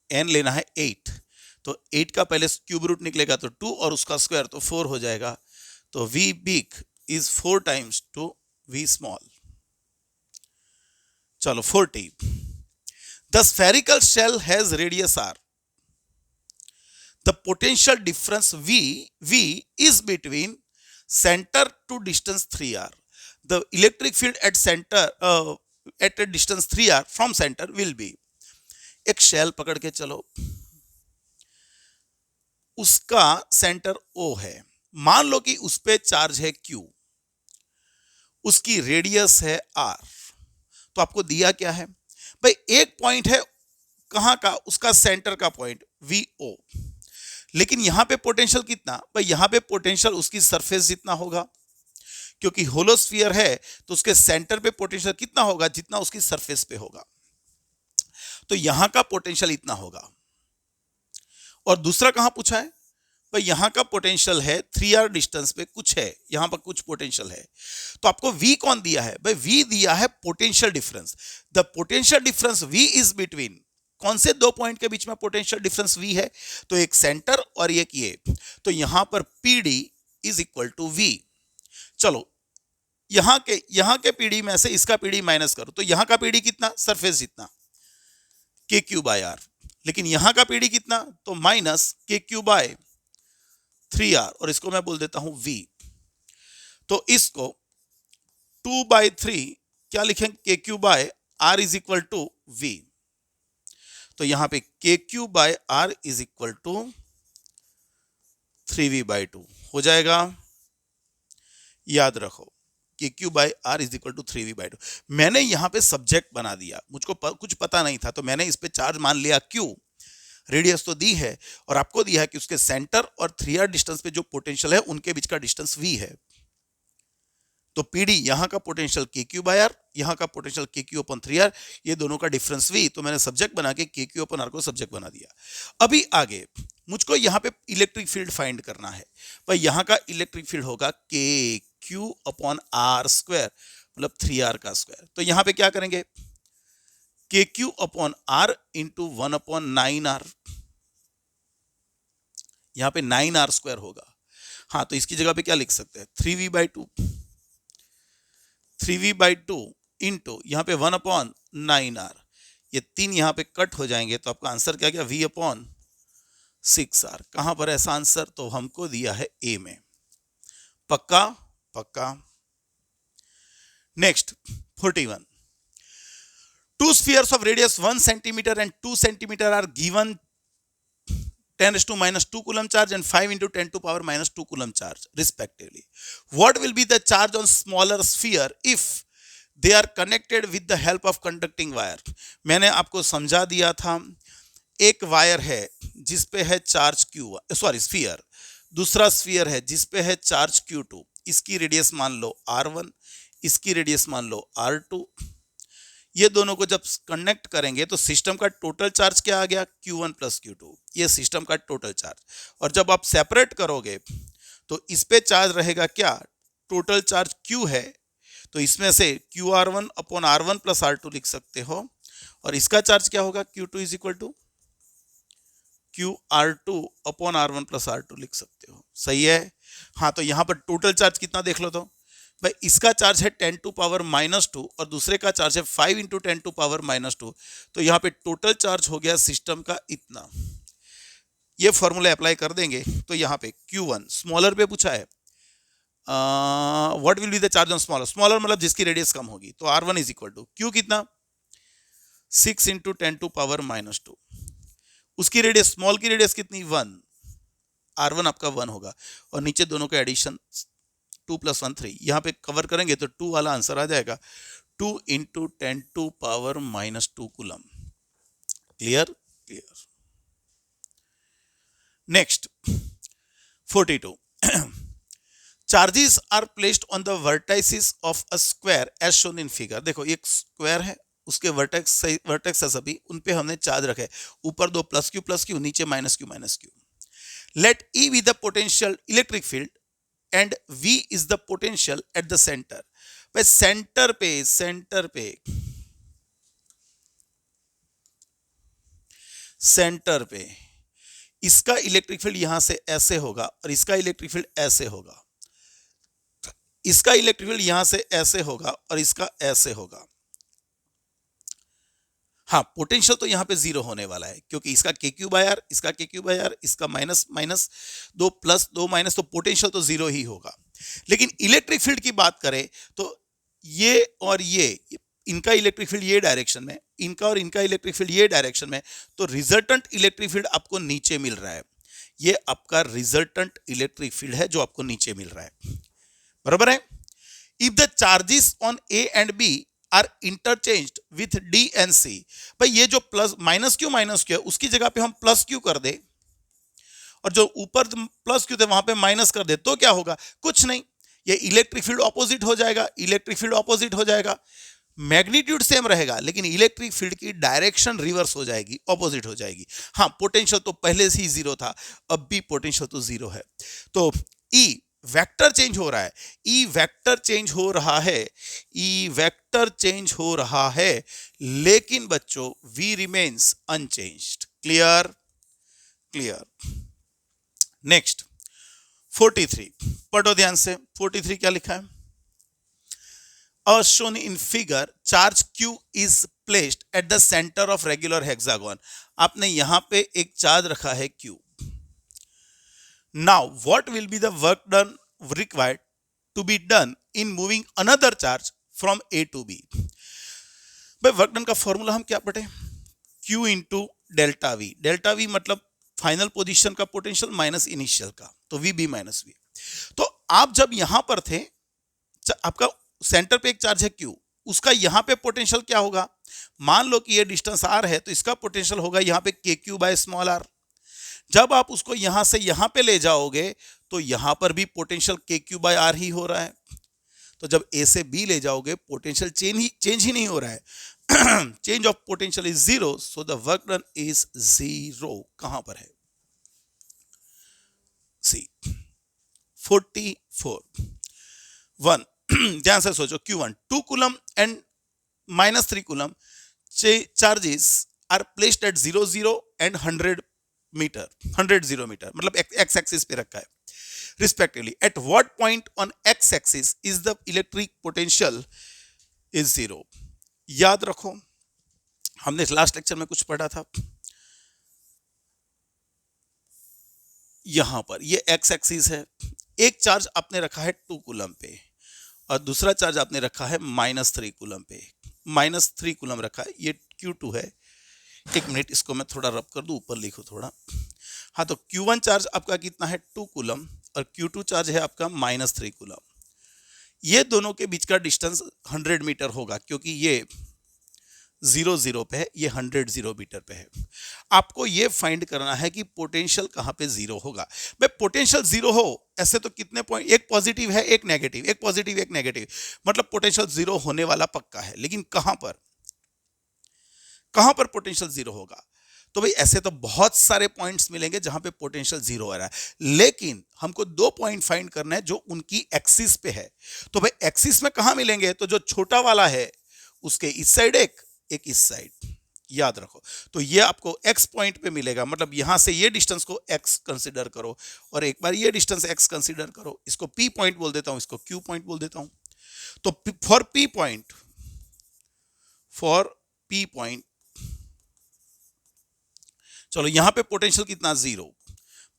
एन लेना है 8, तो 8 का पहले क्यूब रूट निकलेगा तो 2 और उसका स्क्वायर तो 4 हो जाएगा, तो v big is 4 times to v small. चलो 40 the spherical shell has radius r, the potential difference v is between centre to distance 3r, the electric field at center at a distance 3r from center will be। एक shell पकड़ के चलो, उसका centre O है, मान लो कि उस पे चार्ज है Q, उसकी रेडियस है R, तो आपको दिया क्या है भाई, एक पॉइंट है कहां का, उसका सेंटर का पॉइंट VO, लेकिन यहां पे पोटेंशियल कितना भाई, यहां पे पोटेंशियल उसकी सरफेस जितना होगा, क्योंकि होलोस्फीयर है तो उसके सेंटर पे पोटेंशियल कितना होगा, जितना उसकी सरफेस पे होगा, तो यहां का पोटेंशियल इतना होगा। और दूसरा कहां पूछा है भाई, यहां का पोटेंशियल है 3r डिस्टेंस पे कुछ है, यहां पर कुछ पोटेंशियल है, तो आपको v कौन दिया है भाई, v दिया है potential difference, the potential difference v is between, कौन से दो पॉइंट के बीच में पोटेंशियल डिफरेंस v है, तो एक सेंटर और एक ये, तो यहां पर pd is equal to v। चलो यहाँ के पीडी में से इसका पीडी माइनस करो तो यहाँ का पीडी कितना, सरफेस जितना, के क्यू बाय आर। लेकिन यहाँ का पीडी कितना, तो माइनस के क्यू बाय 3r, और इसको मैं बोल देता हूं v। तो इसको 2/3 क्या लिखेंगे, K Q by R is equal to v। तो यहां पे K Q by R is equal to 3v/2 हो जाएगा। याद रखो K Q by R is equal to 3v/2। मैंने यहां पे सब्जेक्ट बना दिया, मुझको कुछ पता नहीं था, तो मैंने इस पे चार्ज मान लिया q। रेडियस तो दी है और आपको दिया है कि उसके सेंटर और 3r डिस्टेंस पे जो पोटेंशियल है उनके बीच का डिस्टेंस v है। तो पीडी यहां का पोटेंशियल के क्यू बाय आर, यहां का पोटेंशियल के क्यू अपन 3r, ये दोनों का डिफरेंस v। तो मैंने सब्जेक्ट बना के के क्यू अपन आर को सब्जेक्ट बना दिया। अभी आगे मुझको यहां पे इलेक्ट्रिक फील्ड फाइंड करना है। भाई यहां का इलेक्ट्रिक फील्ड होगा के क्यू अपॉन आर स्क्वायर, मतलब 3r का स्क्वायर। तो यहां पे क्या करेंगे, के Q upon are into 1/9r, यहां पे 9r स्क्वायर होगा। हाँ, तो इसकी जगह पे क्या लिख सकते हैं, 3v/2 इंटू यहां पे 1/9r, ये 3 यहां पे कट हो जाएंगे, तो आपका आंसर क्या गया, v/6r। कहां पर ऐसा आंसर, तो हमको दिया है ए में। पक्का पक्का। Next 41, two spheres of radius 1 centimeter and 2 centimeter are given 10⁻² coulomb charge and 5 × 10⁻² coulomb charge respectively. What will be the charge on smaller sphere if they are connected with the help of conducting wire? मैंने आपको समझा दिया था, एक wire है जिसपे है charge sphere, दूसरा स्फीयर है जिसपे है चार्ज q2। इसकी रेडियस मान लो r1, इसकी रेडियस मान लो r2। ये दोनों को जब कनेक्ट करेंगे तो सिस्टम का टोटल चार्ज क्या आ गया, q1 + q2, ये सिस्टम का टोटल चार्ज। और जब आप सेपरेट करोगे तो इस पे चार्ज रहेगा क्या, टोटल चार्ज q है, तो इसमें से qr1 अपॉन r1 + r2 लिख सकते हो, और इसका चार्ज क्या होगा, q2 = qr2 upon r1 + r2 लिख सकते हो। सही है। हाँ, तो यहाँ पर टोटल चार्ज कितना देख लो, तो भाई इसका चार्ज है 10⁻² और दूसरे का चार्ज है 5 × 10⁻²। तो यहाँ पे टोटल चार्ज हो गया सिस्टम का इतना। ये फॉर्मूला अप्लाई कर देंगे तो यहाँ पे Q1 स्मॉलर पे पूछा है, what will be the charge on smaller, smaller मतलब जिसकी रेडियस कम होगी, तो R1 = Q कितना, 6 × 10⁻²। उसकी रेडियस, स्मॉल की रेडियस कितनी, 1, R1 आपका 1 होगा, और नीचे दोनों का एडिशन 2 + 1 3। यहाँ पे कवर करेंगे तो 2 वाला आंसर आ जाएगा, 2 × 10⁻² coulomb. Clear. Next 42, charges are placed on the vertices of a square as shown in figure. देखो एक स्क्वायर है, उसके वर्टेक्स है सभी, उन पे हमने चार्ज रखे, ऊपर 2 +q+q, नीचे -q-q। Let E be the potential electric field and V is the potential at the centre. भाई सेंटर पे इसका इलेक्ट्रिक फील्ड यहां से ऐसे होगा और इसका इलेक्ट्रिक फील्ड ऐसे होगा, इसका इलेक्ट्रिक फील्ड यहां से ऐसे होगा और इसका ऐसे होगा। हाँ, पोटेंशियल तो यहां पे 0 होने वाला है, क्योंकि इसका KQ/R, इसका KQ/R, इसका माइनस 2 + 2 - तो पोटेंशियल तो 0 ही होगा। लेकिन इलेक्ट्रिक फील्ड की बात करें तो ये और ये, इनका इलेक्ट्रिक फील्ड ये डायरेक्शन में, इनका और इनका इलेक्ट्रिक फील्ड ये डायरेक्शन में, तो रिजल्टेंट इलेक्ट्रिक फील्ड आपको नीचे मिल रहा है। ये आपका रिजल्टेंट इलेक्ट्रिक फील्ड है जो आपको नीचे मिल रहा है, बराबर है। If the charges on A and B are interchanged with D and C, भाई ये जो -q है उसकी जगह पे हम +q कर दे, और जो ऊपर +q थे वहां पे माइनस कर दे, तो क्या होगा, कुछ नहीं, ये इलेक्ट्रिक फील्ड ऑपोजिट हो जाएगा, इलेक्ट्रिक फील्ड ऑपोजिट हो जाएगा, मैग्नीट्यूड सेम रहेगा लेकिन इलेक्ट्रिक फील्ड की डायरेक्शन रिवर्स हो जाएगी, ऑपोजिट हो जाएगी। हाँ, पोटेंशियल तो पहले से ही 0 था, अब भी पोटेंशियल तो 0 है, तो E वेक्टर चेंज हो रहा है, E वेक्टर चेंज हो रहा है, E वेक्टर चेंज हो रहा है, लेकिन बच्चों V remains unchanged. Clear. Next 43, पढ़ो ध्यान से, 43 क्या लिखा है, as shown in figure, charge q is placed at the center of regular hexagon. आपने यहां पे एक चार्ज रखा है q. Now what will be the work done required to be done in moving another charge from A to B? भाई work done का formula हम क्या पढ़े? Q into delta we. Delta we मतलब फाइनल पोजीशन का potential minus initial का, तो we B minus we. तो आप जब यहां पर थे, आपका सेंटर पे एक चार्ज है Q, उसका यहां पे पोटेंशियल क्या होगा? मान लो कि ये डिस्टेंस R है, तो इसका पोटेंशियल होगा यहां पे KQ बाय स्मॉल r. जब आप उसको यहां से यहां पे ले जाओगे तो यहां पर भी पोटेंशियल KQ बाय R ही हो रहा है. तो जब A से B ले जाओगे पोटेंशियल चेंज ही नहीं हो रहा है. Change of potential is zero, so the work done is zero. कहां पर है? सी 44. 1 ध्यान से सोचो. Q1 2 coulomb and -3 coulomb charges are placed at 0 0 एंड 100 मीटर. 100 0 मीटर मतलब एक्स एक्सिस पे रखा है respectively. At what point on X axis is the electric potential is zero. याद रखो, हमने लास्ट लेक्चर में कुछ पढ़ा था. यहां पर ये एक्स एक्सिस है. एक चार्ज आपने रखा है 2 कूलम पे और दूसरा चार्ज आपने रखा है -3 कूलम पे. -3 कूलम रखा है, ये Q2 है. एक मिनट, इसको मैं थोड़ा रब कर दूं, ऊपर लिखो थोड़ा. हाँ, तो Q1 चार्ज आपका कितना है? 2 कूलम और Q2 चार्ज है आपका -3 कूलम. ये दोनों के बीच का डिस्टेंस 100 मीटर होगा, क्योंकि ये 0 0 पे है, ये 100 0 मीटर पे है. आपको ये फाइंड करना है कि पोटेंशियल कहां पे जीरो होगा. भाई पोटेंशियल जीरो हो ऐसे तो कितने पॉइंट, एक पॉजिटिव है एक नेगेटिव, एक पॉजिटिव एक नेगेटिव, मतलब पोटेंशियल जीरो होने वाला पक्का है. लेकिन कहां पर पोटेंशियल जीरो होगा? तो भाई ऐसे तो बहुत सारे पॉइंट्स मिलेंगे जहां पे पोटेंशियल जीरो हो रहा है, लेकिन हमको 2 पॉइंट फाइंड करना है जो उनकी एक्सिस पे है. तो भाई एक्सिस में कहां मिलेंगे? तो जो छोटा वाला है उसके इस साइड एक इस साइड. याद रखो, तो ये आपको x पॉइंट पे मिलेगा. मतलब यहां से ये डिस्टेंस को x कंसीडर करो और एक बार ये डिस्टेंस x कंसीडर करो. इसको p पॉइंट बोल देता हूं, इसको q पॉइंट बोल देता हूं. तो फॉर p पॉइंट, चलो यहां पे पोटेंशियल कितना? जीरो.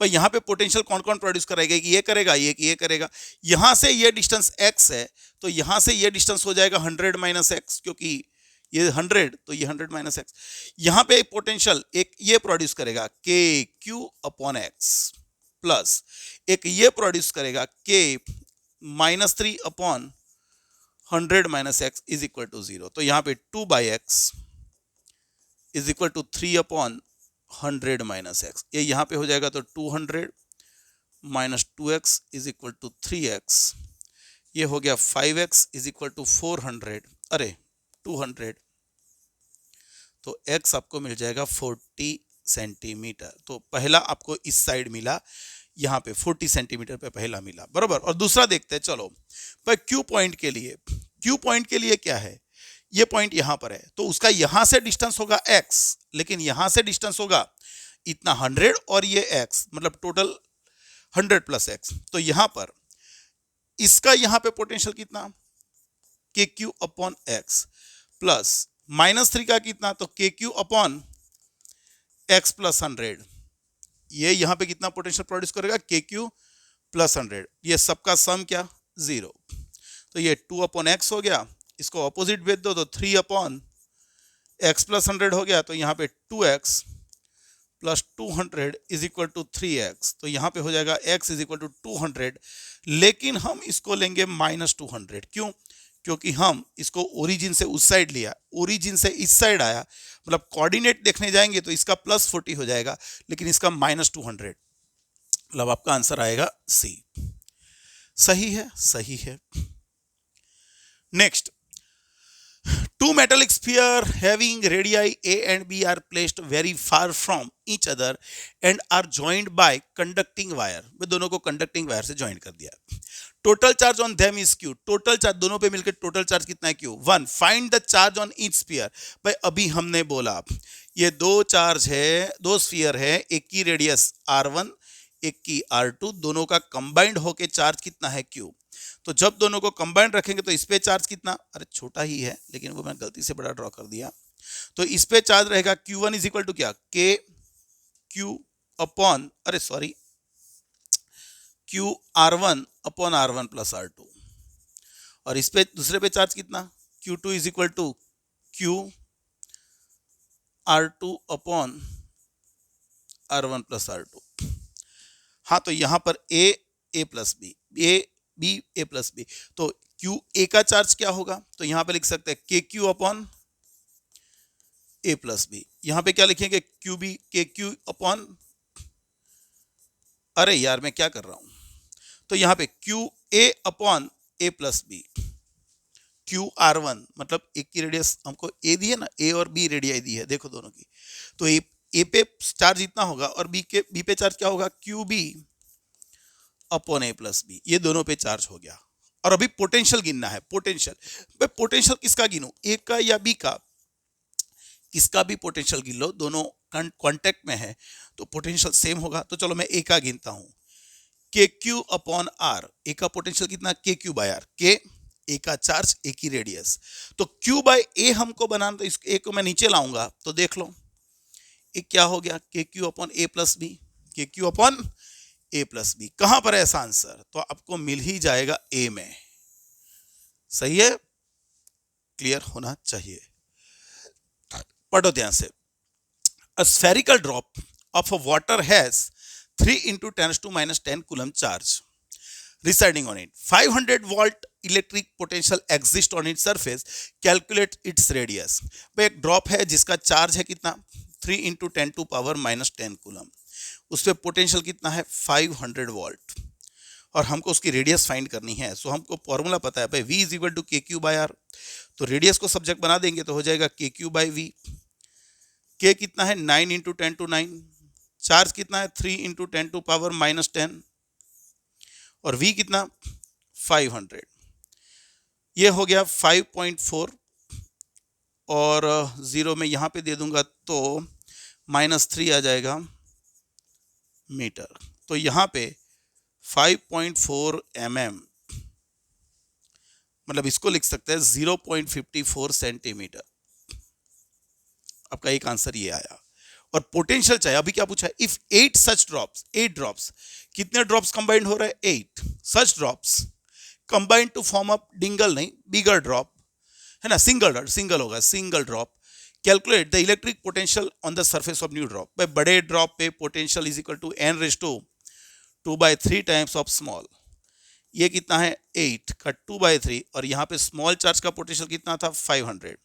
पर यहां पे पोटेंशियल कौन कौन प्रोड्यूस करेगा? ये करेगा, ये करेगा. यहां से ये डिस्टेंस x है, तो यहां से ये डिस्टेंस हो जाएगा 100 माइनस x, क्योंकि ये 100 तो ये 100 माइनस x. यहां पे पोटेंशियल एक ये प्रोड्यूस करेगा KQ अपॉन x प्लस एक ये प्रोड्यूस करेगा K -3 upon 100 minus x is equal to 0. तो यहां पे 2 by x is equal to 3 upon 100 minus x. ये यहां पे हो जाएगा तो 200 minus 2x is equal to 3x. ये हो गया 5x इज इक्वल टू 400, अरे 200. तो x आपको मिल जाएगा 40 सेंटीमीटर. तो पहला आपको इस साइड मिला, यहाँ पे 40 सेंटीमीटर पे पहला मिला, बराबर. और दूसरा देखते हैं. चलो पर Q पॉइंट के लिए क्या है? ये पॉइंट यहां पर है, तो उसका यहां से डिस्टेंस होगा x, लेकिन यहां से डिस्टेंस होगा इतना 100 और ये x, मतलब टोटल 100 प्लस x. तो यहां पर इसका यहां पे पोटेंशियल कितना? KQ अपॉन x प्लस -3 का कितना? तो KQ अपॉन x प्लस 100. ये यहां पे कितना पोटेंशियल प्रोड्यूस करेगा? KQ plus 100. ये सबका सम क्या? 0. तो ये 2 अपॉन x हो गया, इसको ऑपोजिट भेज दो तो 3 अपॉन x प्लस 100 हो गया. तो यहाँ पे 2x plus 200 is equal to 3x. तो यहाँ पे हो जाएगा x इज इक्वल टू 200, लेकिन हम इसको लेंगे -200. क्यों? क्योंकि हम इसको ओरिजिन से उस साइड लिया, ओरिजिन से इस साइड आया, मतलब कोऑर्डिनेट देखने जाएंगे तो इसका +40 हो जाएगा, लेकिन इसका -200. मतलब आपका आंसर आएगा C. सही है, सही है. Next, two metallic sphere having radii A and B are placed very far from each other and are joined by conducting wire. वे दोनों को conducting wire से join कर दिया. Total charge on them is Q. Total charge दोनों पे मिलकर total charge कितना है? Q. 1. Find the charge on each sphere. भाई अभी हमने बोला ये दो चार्ज है, दो स्फीयर है, एक की रेडियस R1 एक की R2, दोनों का कंबाइंड होके चार्ज कितना है? Q. तो जब दोनों को कंबाइन रखेंगे तो इस पे चार्ज कितना, अरे छोटा ही है लेकिन वो मैं गलती से बड़ा ड्रॉ कर दिया, तो इस पे चार्ज रहेगा Q1 इज इक्वल टू क्या, के क्यू अपॉन, अरे sorry, Q R1 plus R2, और इस पे दूसरे पे चार्ज कितना, Q2 is equal to Q R2 plus R2। हाँ, तो यहां पर A plus B, A plus B, तो क्यू ए का चार्ज क्या होगा, तो यहां पे लिख सकते हैं के Q upon A plus B. यहां पे क्या लिखेंगे, क्यू बी के क्यू अपॉन, अरे यार मैं क्या कर रहा हूं, तो यहां पे Q A upon A plus B, Q R1 मतलब एक की रेडियस हमको ए दी है ना, ए और बी रेडियस दी है देखो दोनों की, तो ए पे चार्ज इतना होगा और बी पे चार्ज क्या होगा, Q B upon A plus B, ये दोनों पे चार्ज हो गया। और अभी पोटेंशियल गिनना है, पोटेंशियल, भाई पोटेंशियल किसका गिनूं, ए का या बी का, किसका भी पोटेंशियल गिन लो, दोनों कांटेक्ट में है तो पोटेंशियल सेम होगा। तो चलो मैं ए का गिनता हूं, के क्यू अपॉन आर, ए का पोटेंशियल कितना, के क्यू बाय आर, के ए का चार्ज ए की रेडियस, तो क्यू बाय ए हमको बनाना, तो इस ए को मैं नीचे लाऊंगा तो देख लो ए क्या हो गया, के Q upon A plus B, के Q upon A plus B. कहां पर है ऐसा आंसर, तो आपको मिल ही जाएगा ए में, सही है, क्लियर होना चाहिए। पढ़ो ध्यान से, a spherical drop of a water has 3 into 10 to minus 10 coulomb charge residing on it. 500 volt electric potential exists on its surface. Calculate its radius. भाई एक ड्रॉप है जिसका चार्ज है कितना, 3 into 10 to power minus 10 coulomb, उस पर potential कितना है 500 वोल्ट, और हमको उसकी रेडियस फाइंड करनी है। सो हमको फॉर्मूला पता है भाई, V is equal to K Q by R, तो रेडियस को सब्जेक्ट बना देंगे तो हो जाएगा के क्यू बाई वी। के कितना है 9 इंटू 10 टू 9, चार्ज कितना है 3 इंटू 10 टू पावर माइनस 10, और V कितना 500, ये हो गया 5.4, और जीरो में यहां पे दे दूंगा तो -3 आ जाएगा मीटर, तो यहां पे 5.4 mm, मतलब इसको लिख सकते हैं 0.54 सेंटीमीटर। आपका एक आंसर ये आया। और पोटेंशियल चाहिए, अभी क्या पूछा है, इफ 8 सच ड्रॉप्स, 8 ड्रॉप्स, कितने ड्रॉप्स कंबाइंड हो रहे हैं 8 such drops combined to form up dingle नहीं बिगर ड्रॉप, है ना, सिंगल होगा, single drop. Calculate the electric potential on the surface of new drop, भाई बड़े ड्रॉप पे potential is equal to n⁻2 times of small, ये कितना है 8 का 2/3, और यहाँ पे स्मॉल चार्ज का पोटेंशियल कितना था 500,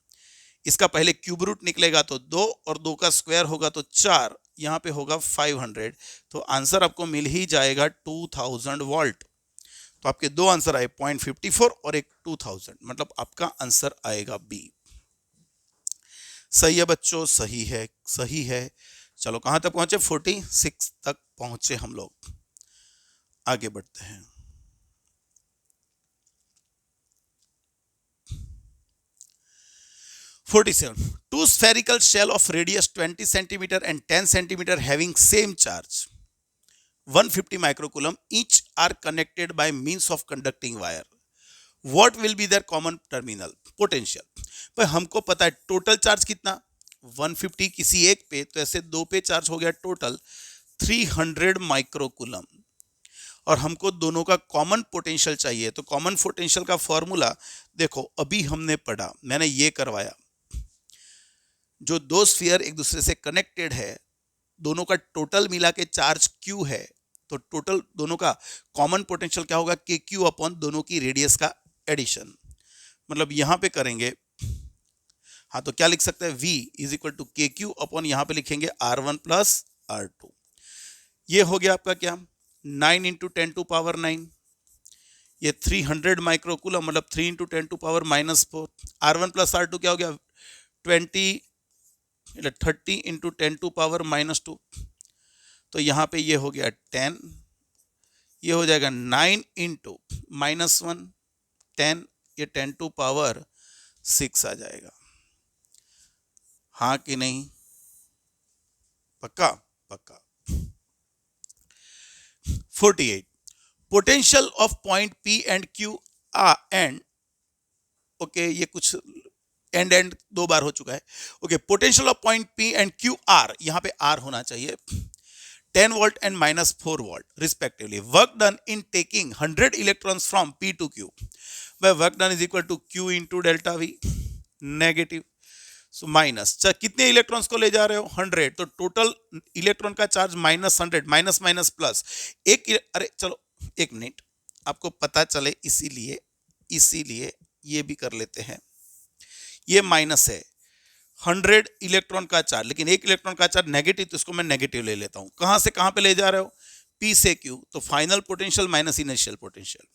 इसका पहले क्यूब रूट निकलेगा तो 2 और 2 का स्क्वायर होगा तो 4, यहाँ पे होगा 500, तो आंसर आपको मिल ही जाएगा 2000 वोल्ट। तो आपके दो आंसर आए 0.54 और एक 2000, मतलब आपका आंसर आएगा बी। सही है बच्चों, सही है, सही है। चलो कहां तक पहुंचे, 46 तक पहुंचे हम लोग, आगे बढ़ते हैं। Two spherical shell of radius 20 centimeter and 10 centimeter having same charge 150 microcoulomb each are connected by means of conducting wire. What will be their common terminal potential? भाई हमको पता है टोटल चार्ज कितना 150 किसी एक पे, तो ऐसे दो पे चार्ज हो गया टोटल 300 माइक्रोकूलम, और हमको दोनों का कॉमन पोटेंशियल चाहिए। तो कॉमन पोटेंशियल का फॉर्मूला देखो अभी हमने पढ़ा, मैंने ये करवाया, जो दो स्फीयर एक दूसरे से कनेक्टेड है, दोनों का टोटल मिला के चार्ज Q है, तो टोटल दोनों का कॉमन पोटेंशियल क्या होगा, के क्यू अपॉन दोनों की रेडियस का एडिशन, मतलब यहां पे करेंगे, हाँ तो क्या लिख सकते हैं, V is equal to K Q upon यहां पे लिखेंगे R1 प्लस R2, ये हो गया आपका क्या 9 इंटू 10 टू पावर 9, ये 300 माइक्रोकूलम मतलब 3 into 10 to power -4, R1 plus R2 क्या हो गया 30 इंटू 10 टू पावर -2, तो यहाँ पे ये हो गया 10, ये हो जाएगा 9 इंटू -1 10, ये 10 टू पावर 6 आ जाएगा, हाँ कि नहीं, पक्का पक्का। 48 potential of point P and Q and okay ये कुछ एंड दो बार हो चुका है। Okay potential of point P and Q R, यहाँ पे आर होना चाहिए, 10 volt and minus 4 volt respectively. Work done in taking 100 electrons from P to Q, where work done is equal to Q into delta V negative. So minus कितने electrons को ले जा रहे हो 100, तो टोटल इलेक्ट्रॉन का चार्ज -100, माइनस माइनस प्लस अरे चलो एक मिनट, आपको पता चले इसीलिए ये भी कर लेते हैं। ये माइनस है 100 इलेक्ट्रॉन का चार्ज, लेकिन एक इलेक्ट्रॉन का चार्ज नेगेटिव, तो इसको मैं नेगेटिव ले लेता हूं। कहां से कहां पे ले जा रहे हो, P से Q, तो final potential minus initial potential,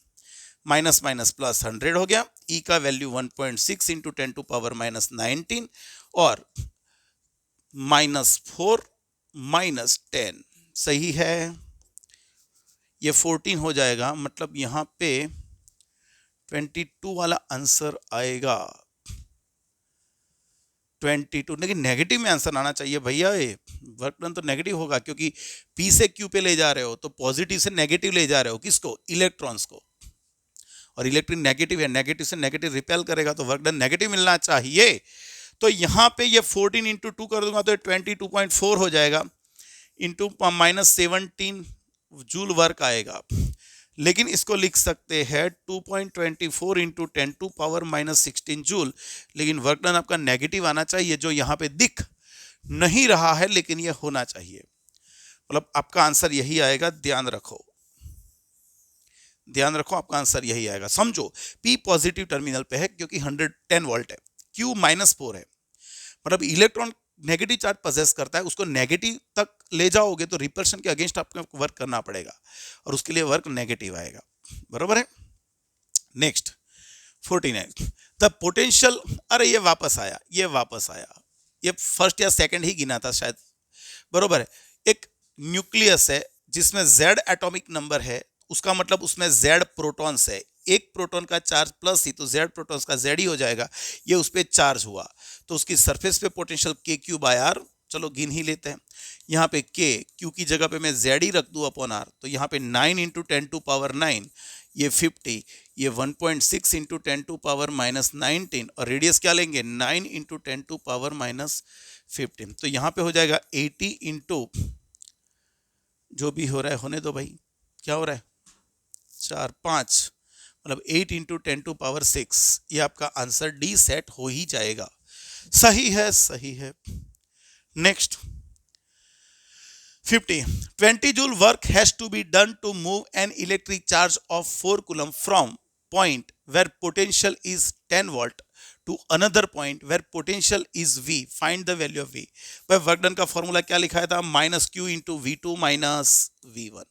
minus minus plus 100 हो गया। E का value 1.6 into 10 to power minus 19 और -4 -10 सही है, ये 14 हो जाएगा, मतलब यहां पे 22 वाला आंसर आएगा 22, लेकिन नेगेटिव में आंसर आना चाहिए भैया, ये वर्क डन तो नेगेटिव होगा, क्योंकि P से Q पे ले जा रहे हो तो पॉजिटिव से नेगेटिव ले जा रहे हो, किसको, इलेक्ट्रॉन्स को, और इलेक्ट्रॉन नेगेटिव है, नेगेटिव से नेगेटिव रिपेल करेगा तो वर्क डन नेगेटिव मिलना चाहिए। तो यहाँ पे ये 14 इंटू 2 कर दूंगा तो 22.4 हो जाएगा, इंटू -17 जूल वर्क आएगा, लेकिन इसको लिख सकते हैं 2.24 इंटू 10 टू पावर -16 जूल, लेकिन वर्क डन आपका नेगेटिव आना चाहिए, जो यहाँ पे दिख नहीं रहा है, लेकिन ये होना चाहिए, मतलब आपका आंसर यही आएगा। ध्यान रखो आपका आंसर यही आएगा। समझो P पॉजिटिव टर्मिनल पे है क्योंकि 110 वोल्ट है, Q -4 है, मतलब इलेक्ट्रॉन नेगेटिव चार्ज पजेस करता है, उसको नेगेटिव तक ले जाओगे तो रिपल्शन के अगेंस्ट आपको वर्क करना पड़ेगा, और उसके लिए वर्क नेगेटिव आएगा, बरोबर है। नेक्स्ट 49, द पोटेंशियल, अरे ये वापस आया, ये फर्स्ट या सेकंड ही गिना था शायद, बरोबर है। एक न्यूक्लियस है जिसमें Z एटॉमिक नंबर है, उसका मतलब उसमें Z प्रोटॉन्स है, एक प्रोटॉन का चार्ज प्लस ही तो Z प्रोटॉन्स का Z ही हो जाएगा, ये उस पर चार्ज हुआ तो उसकी सरफेस पे पोटेंशियल KQ/R, चलो गिन ही लेते हैं। यहाँ पे Q की जगह पे मैं Z ही रख दूँ अपॉन R, तो यहाँ पे 9 इंटू 10 टू पावर 9, ये 50, ये 1.6 इंटू 10 टू पावर -19, और रेडियस क्या लेंगे 9 इंटू 10 टू पावर -15, तो यहाँ पे हो जाएगा 80 इंटू, जो भी हो रहा है होने दो भाई, क्या हो रहा है 4 5, मतलब 8 इंटू 10 टू पावर 6, ये आपका आंसर डी सेट हो ही जाएगा। सही है। Next 50, 20 joule work has to be done to move an electric charge of 4 coulomb from point where potential is 10 volt to another point where potential is V, find the value of V। भाई work done का formula क्या लिखा था, -Q into V2 -V1।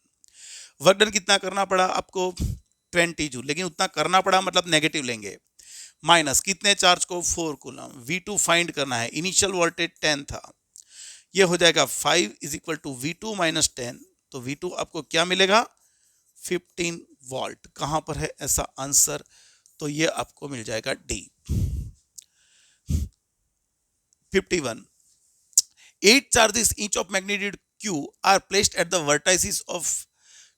Work done कितना करना पड़ा आपको 20 joule, लेकिन उतना करना पड़ा मतलब नेगेटिव लेंगे, माइनस कितने चार्ज को 4 कूलम, V2 फाइंड करना है, इनिशियल वोल्टेज 10 था, ये हो जाएगा 5 इज इक्वल टू V2 -10, तो V2 आपको क्या मिलेगा 15 वोल्ट। कहां पर है ऐसा आंसर, तो ये आपको मिल जाएगा D। 51, 8 charges each of magnitude Q are placed at the vertices of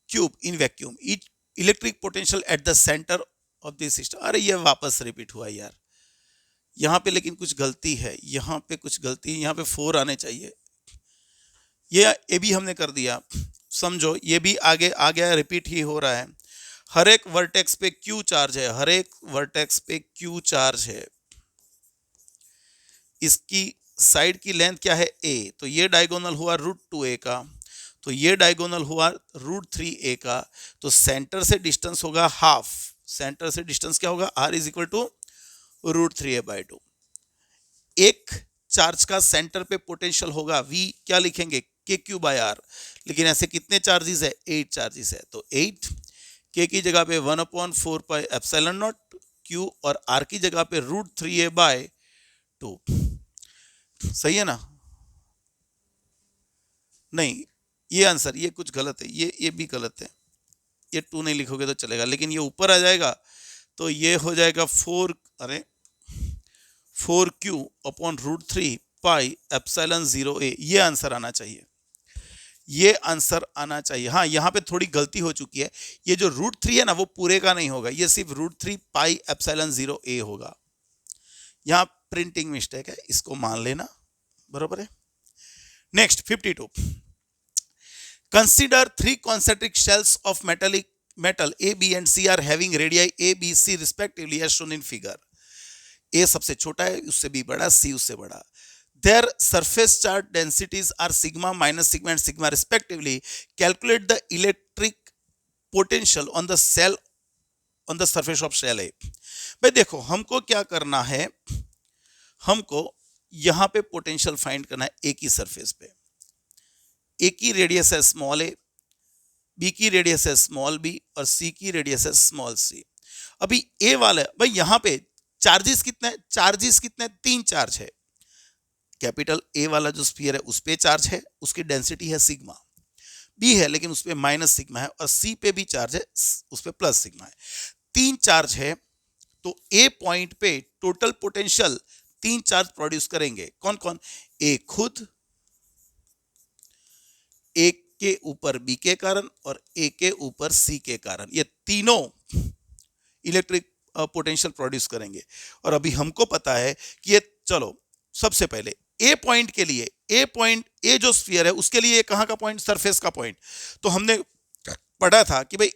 cube in vacuum, each electric potential at the center of the system। अरे ये वापस रिपीट हुआ यार, यहाँ पे लेकिन कुछ गलती है, यहाँ पे 4 आने चाहिए, ये भी हमने कर दिया, समझो ये भी आगे आ गया, रिपीट ही हो रहा है। हर एक वर्टेक्स पे Q चार्ज है, इसकी साइड की लेंथ क्या है A, तो ये डायगोनल हुआ √2a का, तो ये डायगोनल हुआ √3a का, तो सेंटर से डिस्टेंस होगा हाफ, सेंटर से डिस्टेंस क्या होगा R is equal to √3a/2। एक चार्ज का सेंटर पे पोटेंशियल होगा V, क्या लिखेंगे KQ/R, लेकिन ऐसे कितने चार्जेस है 8 चार्जेस है, तो 8 K की जगह पे 1/4 पाई एप्सिलॉन नॉट Q, और R की जगह पे √3a/2, सही है ना, नहीं ये आंसर, ये कुछ गलत है, ये भी गलत है, ये 2 नहीं लिखोगे तो चलेगा, लेकिन ये ऊपर आ जाएगा तो ये हो जाएगा 4Q/√3 पाई एप्सिलॉन 0a, ये आंसर आना चाहिए। ये आंसर आना चाहिए। हाँ, यहाँ पे थोड़ी गलती हो चुकी है, ये जो √3 है ना वो पूरे का नहीं होगा, ये सिर्फ √3 पाई एप्सिलॉन 0 a होगा। यहाँ प्रिंटिंग मिस्टेक है, इसको मान लेना, बरोबर है। Next 52, consider 3 concentric shells of metal A, B and C are having radii A, B, C respectively as shown in figure. A सबसे छोटा है, उससे B बड़ा, C उससे बड़ा। Their surface charge densities are sigma, minus sigma and sigma respectively. Calculate the electric potential on the surface of shell A. भाई देखो, हमको क्या करना है, हमको यहाँ पे पोटेंशियल फाइंड करना है ए की सरफेस पे। ए की रेडियस है स्मॉल ए, बी की रेडियस है स्मॉल बी और सी की रेडियस है स्मॉल सी। अभी ए वाला भाई यहाँ पे चार्जेस कितने हैं, चार्जेस कितने, 3 चार्ज है। कैपिटल ए वाला जो स्फीयर है उस पे चार्ज है, उसकी डेंसिटी है सिग्मा। बी है लेकिन उस पे माइनस सिग्मा है, और सी पे भी चार्ज है, उस पे प्लस सिग्मा है। 3 चार्ज है, तो ए पॉइंट पे टोटल पोटेंशियल 3 चार्ज प्रोड्यूस करेंगे। कौन कौन, ए खुद, ए के ऊपर बी के कारण और ए के ऊपर सी के कारण, ये तीनों इलेक्ट्रिक पोटेंशियल प्रोड्यूस करेंगे। और अभी हमको पता है कि ये, चलो सबसे पहले ए पॉइंट के लिए, ए पॉइंट, ए जो स्फीयर है उसके लिए कहां का पॉइंट, सरफेस का पॉइंट। तो हमने पढ़ा था कि भाई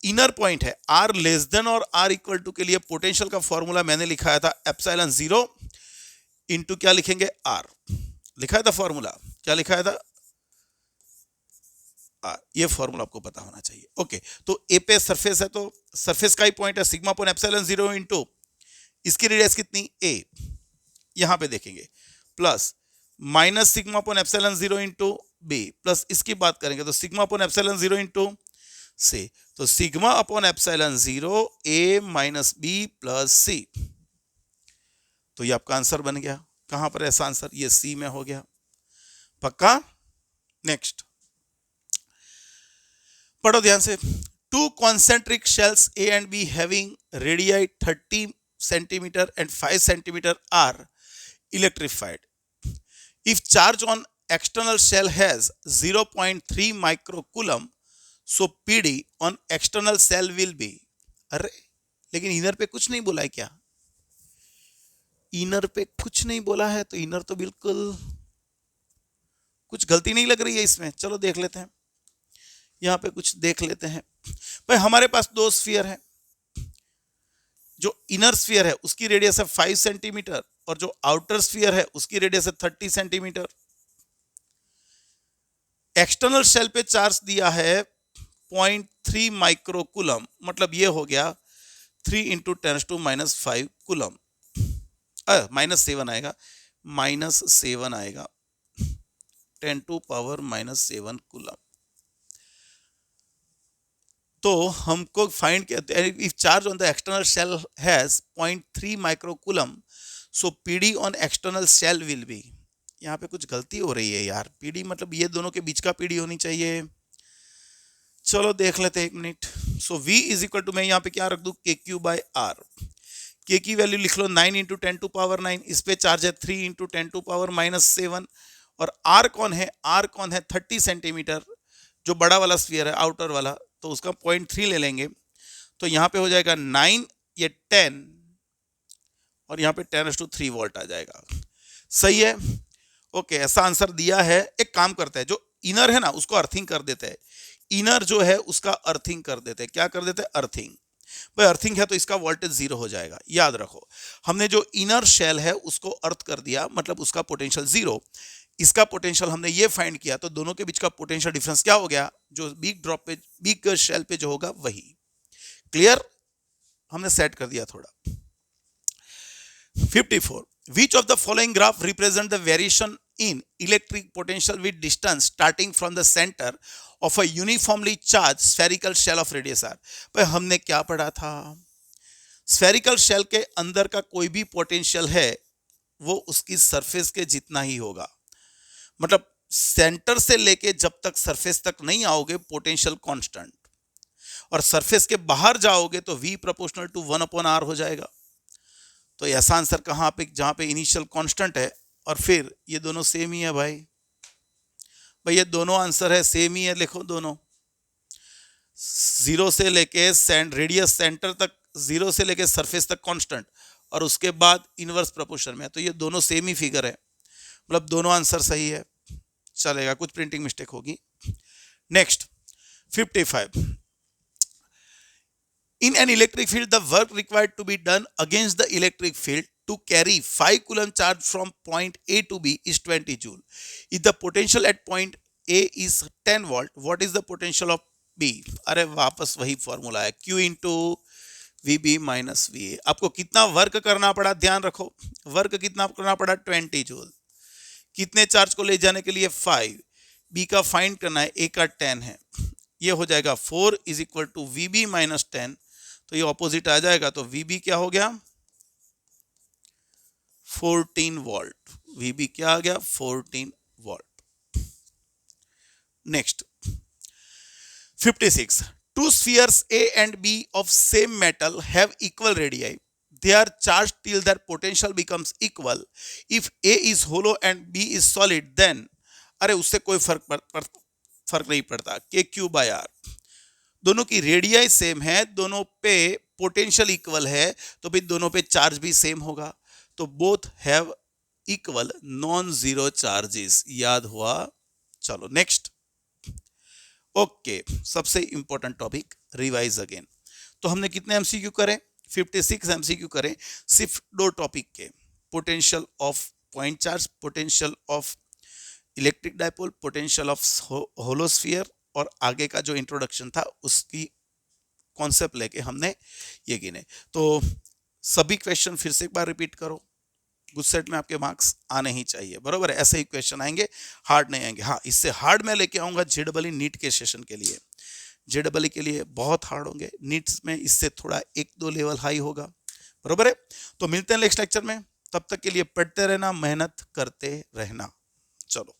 इनर पॉइंट है, आर लेस देन और आर इक्वल टू के लिए पोटेंशियल का फॉर्मूला मैंने लिखाया था एप्सिलॉन 0 इंटू क्या लिखेंगे, आर। लिखाया था फॉर्मूला, क्या लिखाया था, ये फॉर्मूला आपको पता होना चाहिए। ओके, तो ए पे सरफेस है, तो सरफेस का ही पॉइंट है सिग्मा अपॉन एप्सिलॉन 0 इंटू इसकी रेडियस कितनी, ए, यहां पे देखेंगे, plus minus sigma upon epsilon 0 into B, प्लस इसकी बात करेंगे तो sigma upon epsilon 0 into C. तो sigma upon epsilon 0 A minus B plus C. तो ये आपका आंसर बन गया। कहां पर ऐसा आंसर, ये सी में हो गया, पक्का। नेक्स्ट पढ़ो ध्यान से। 2 concentric shells A and B having radii 30 centimeter and 5 centimeter are electrified. If charge on external shell has 0.3 microcoulomb, so PD on external shell will be, अरे लेकिन इनर पे कुछ नहीं बोला है क्या, इनर पे कुछ नहीं बोला है, तो इनर तो बिल्कुल कुछ गलती नहीं लग रही है इसमें। चलो देख लेते हैं, यहां पे कुछ देख लेते हैं। भाई हमारे पास 2 स्फीयर है, जो इनर स्फीयर है उसकी रेडियस है 5 सेंटीमीटर और जो आउटर स्फीयर है उसकी रेडियस है 30 सेंटीमीटर। एक्सटर्नल शेल पे चार्ज दिया है 0.3 माइक्रोकूलम, मतलब ये हो गया 3 इंटू 10⁻⁵ कूलम, -7 आएगा, -7 आएगा, 10⁻⁷ कूलम। तो हमको फाइंड करते हैं, if charge on the external shell has 0.3 microcoulomb, so PD on external shell will be. यहाँ पे कुछ गलती हो रही है यार, पीडी मतलब ये दोनों के बीच का पीडी होनी चाहिए। चलो देख लेते हैं, एक minute. So V is equal to, मैं यहाँ पे क्या रख दूं, KQ/R। K की वैल्यू लिख लो 9 इंटू 10⁻⁹, इस पे चार्ज है 3 इंटू 10⁻⁻7, और R कौन है, R कौन है 30 सेंटीमीटर, जो बड़ा वाला स्फीयर है आउटर वाला, तो उसका 0.3 ले लेंगे, तो यहाँ पे हो जाएगा 9, ये 10 और यहाँ पे 10⁻³ वोल्ट आ जाएगा। सही है, ओके, ऐसा आंसर दिया है। एक काम करते हैं, जो इनर है ना उसको अर्थिंग कर देते हैं, इनर जो है उसका अर्थिंग कर देते हैं। क्या कर देते हैं, अर्थिंग। भाई अर्थिंग है तो इसका वोल्टेज 0 हो जाएगा, याद रखो। हमने जो इनर शेल है उसको अर्थ कर दिया, मतलब उसका पोटेंशियल 0, इसका पोटेंशियल हमने ये फाइंड किया, तो दोनों के बीच का पोटेंशियल डिफरेंस क्या हो गया, जो बिग ड्रॉप पे, बिग शेल पे जो होगा वही। क्लियर, हमने सेट कर दिया थोड़ा। 54, which of the following graph represent the variation in electric potential with distance starting from the center of a uniformly charged spherical shell of radius r। भाई हमने क्या पढ़ा था, स्फेरिकल शेल के अंदर का कोई भी पोटेंशियल है वो उसकी सरफेस के जितना ही होगा, मतलब सेंटर से लेके जब तक सरफेस तक नहीं आओगे पोटेंशियल कांस्टेंट, और सरफेस के बाहर जाओगे तो V प्रोपोर्शनल टू 1/r हो जाएगा। तो ऐसा आंसर कहाँ पे, जहां पे इनिशियल कांस्टेंट है और फिर ये दोनों सेम ही है भाई, भाई ये दोनों आंसर है, सेम ही है, लिखो दोनों। जीरो से लेके रेडियस सेंटर तक, जीरो से लेके सरफेस तक कांस्टेंट, और उसके बाद इनवर्स प्रोपोर्शन में है, तो ये दोनों सेम ही फिगर है, मतलब दोनों आंसर सही है, चलेगा, कुछ प्रिंटिंग मिस्टेक होगी। Next 55, in an electric field the work required to be done against the electric field to carry 5 coulomb charge from point A to B is 20 joule. If the potential at point A is 10 volt, what is the potential of B? अरे वापस वही formula है, Q into VB minus VA। आपको कितना work करना पड़ा, ध्यान रखो, वर्क कितना करना पड़ा, 20 जूल। कितने चार्ज को ले जाने के लिए 5, बी का फाइंड करना है, ए का 10 है, ये हो जाएगा 4 is equal to VB minus 10, तो ये ऑपोजिट आ जाएगा, तो VB क्या हो गया, 14 वोल्ट। VB क्या आ गया, 14 volt. Next 56, two spheres A and B of same metal have equal radii. They are charged till their potential becomes equal. If A is hollow and B is solid, then अरे उससे कोई फर्क नहीं पड़ता, K Q by R। दोनों की radii same है, दोनों पे पोटेंशियल इक्वल है, तो भी दोनों पे चार्ज भी सेम होगा, तो both have equal non zero charges, याद हुआ। चलो नेक्स्ट। ओके, सबसे इंपॉर्टेंट टॉपिक, रिवाइज अगेन। तो हमने कितने एमसीक्यू करें, 56 एमसीक्यू करें सिर्फ दो टॉपिक के, potential of point charge, potential of electric dipole, potential of hollow sphere, और आगे का जो इंट्रोडक्शन था उसकी कॉन्सेप्ट लेके हमने ये गिने। तो सभी क्वेश्चन फिर से एक बार रिपीट करो, गुड सेट में आपके मार्क्स आने ही चाहिए, बरोबर है, ऐसे ही क्वेश्चन आएंगे, हार्ड नहीं आएंगे। हाँ, इससे हार्ड मैं लेके आऊंगा जेडबल नीट के सेशन के लिए, जेडबल के लिए बहुत हार्ड होंगे, नीट्स में इससे थोड़ा 1-2 लेवल हाई होगा, बरोबर है। तो मिलते हैं नेक्स्ट लेक्चर में, तब तक के लिए पढ़ते रहना, मेहनत करते रहना, चलो।